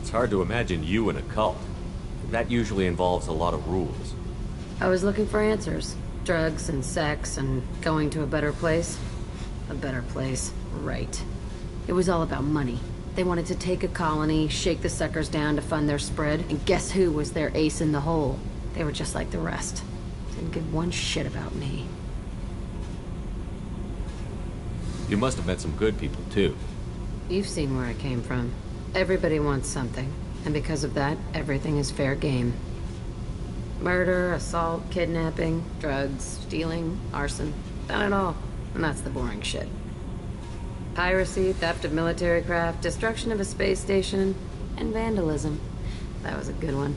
It's hard to imagine you in a cult. That usually involves a lot of rules. I was looking for answers. Drugs and sex and going to a better place. A better place, right. It was all about money. They wanted to take a colony, shake the suckers down to fund their spread, and guess who was their ace in the hole? They were just like the rest. Didn't give one shit about me. You must have met some good people, too. You've seen where I came from. Everybody wants something, and because of that, everything is fair game. Murder, assault, kidnapping, drugs, stealing, arson. Done it all, and that's the boring shit. Piracy, theft of military craft, destruction of a space station, and vandalism. That was a good one.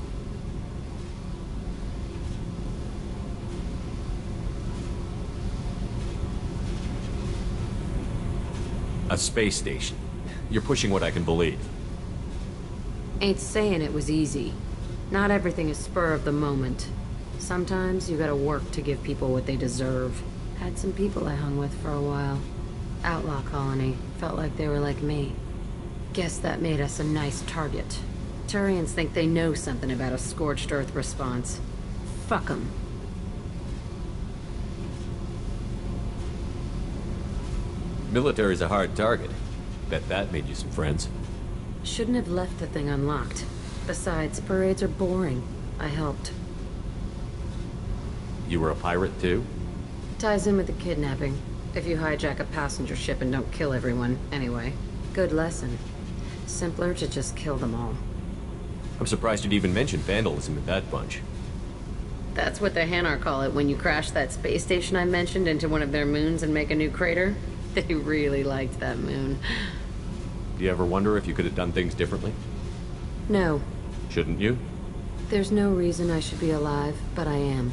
A space station. You're pushing what I can believe. Ain't saying it was easy. Not everything is spur of the moment. Sometimes you gotta work to give people what they deserve. Had some people I hung with for a while. Outlaw colony. Felt like they were like me. Guess that made us a nice target. Turians think they know something about a scorched earth response. Fuck 'em. Military's a hard target. Bet that made you some friends. Shouldn't have left the thing unlocked. Besides, parades are boring. I helped. You were a pirate too? Ties in with the kidnapping. If you hijack a passenger ship and don't kill everyone, anyway. Good lesson. Simpler to just kill them all. I'm surprised you'd even mention vandalism in that bunch. That's what the Hanar call it when you crash that space station I mentioned into one of their moons and make a new crater. They really liked that moon. Do you ever wonder if you could have done things differently? No. Shouldn't you? There's no reason I should be alive, but I am.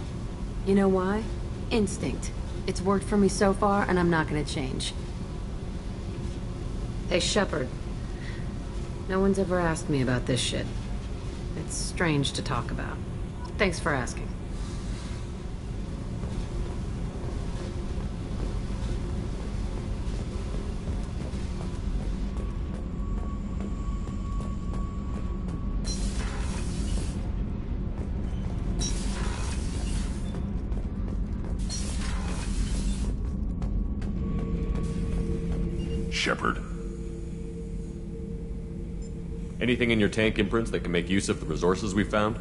You know why? Instinct. It's worked for me so far, and I'm not gonna change. Hey, Shepard. No one's ever asked me about this shit. It's strange to talk about. Thanks for asking. Shepard. Anything in your tank imprints that can make use of the resources we found?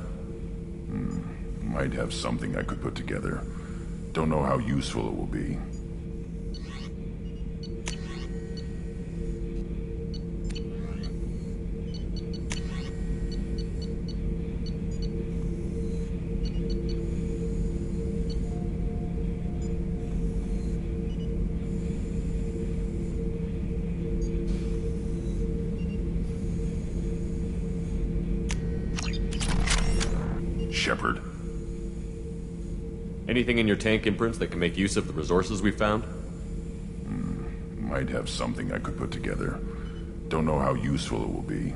Might have something I could put together. Don't know how useful it will be. Shepard. Anything in your tank imprints that can make use of the resources we found? Might have something I could put together. Don't know how useful it will be.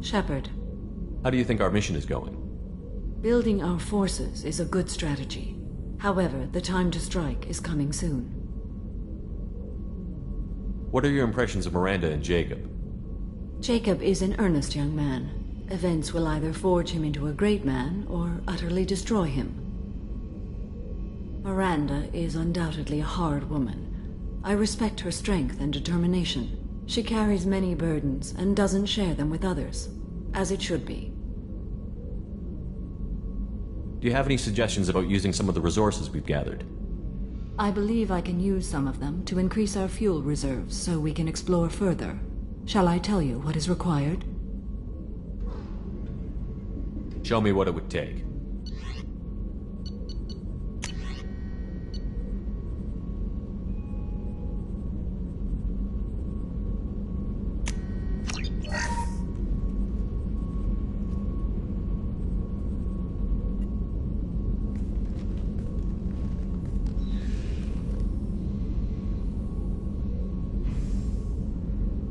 Shepard. How do you think our mission is going? Building our forces is a good strategy. However, the time to strike is coming soon. What are your impressions of Miranda and Jacob? Jacob is an earnest young man. Events will either forge him into a great man or utterly destroy him. Miranda is undoubtedly a hard woman. I respect her strength and determination. She carries many burdens and doesn't share them with others, as it should be. Do you have any suggestions about using some of the resources we've gathered? I believe I can use some of them to increase our fuel reserves so we can explore further. Shall I tell you what is required? Show me what it would take.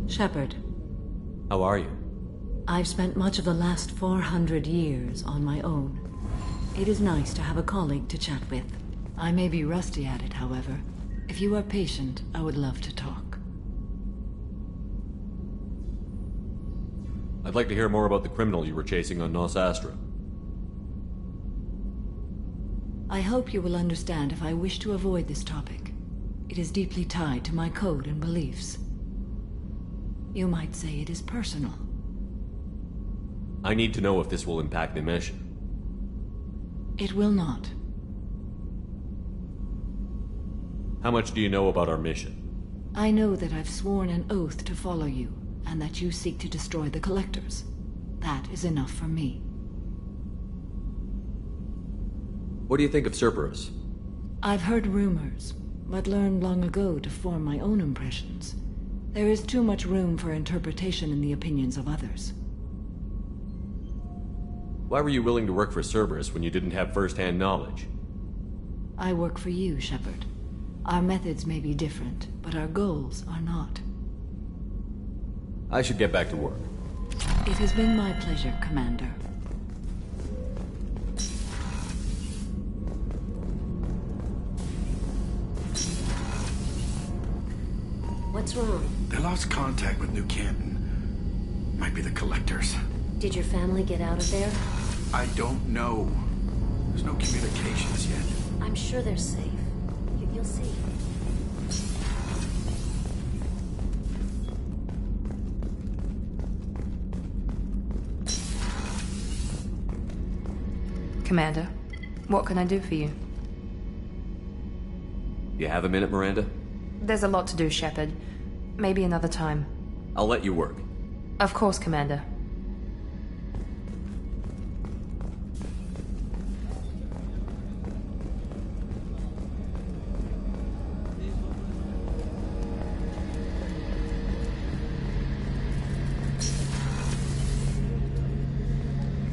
Shepard. How are you? I've spent much of the last 400 years on my own. It is nice to have a colleague to chat with. I may be rusty at it, however. If you are patient, I would love to talk. I'd like to hear more about the criminal you were chasing on Nos Astra. I hope you will understand if I wish to avoid this topic. It is deeply tied to my code and beliefs. You might say it is personal. I need to know if this will impact the mission. It will not. How much do you know about our mission? I know that I've sworn an oath to follow you, and that you seek to destroy the Collectors. That is enough for me. What do you think of Cerberus? I've heard rumors, but learned long ago to form my own impressions. There is too much room for interpretation in the opinions of others. Why were you willing to work for Cerberus when you didn't have first-hand knowledge? I work for you, Shepard. Our methods may be different, but our goals are not. I should get back to work. It has been my pleasure, Commander. What's wrong? They lost contact with New Canton. Might be the Collectors. Did your family get out of there? I don't know. There's no communications yet. I'm sure they're safe. You'll see. Commander, what can I do for you? You have a minute, Miranda? There's a lot to do, Shepard. Maybe another time. I'll let you work. Of course, Commander.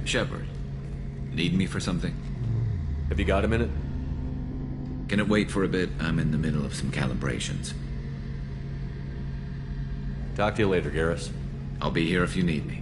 Shepard, need me for something? Have you got a minute? Can it wait for a bit? I'm in the middle of some calibrations. Talk to you later, Garrus. I'll be here if you need me.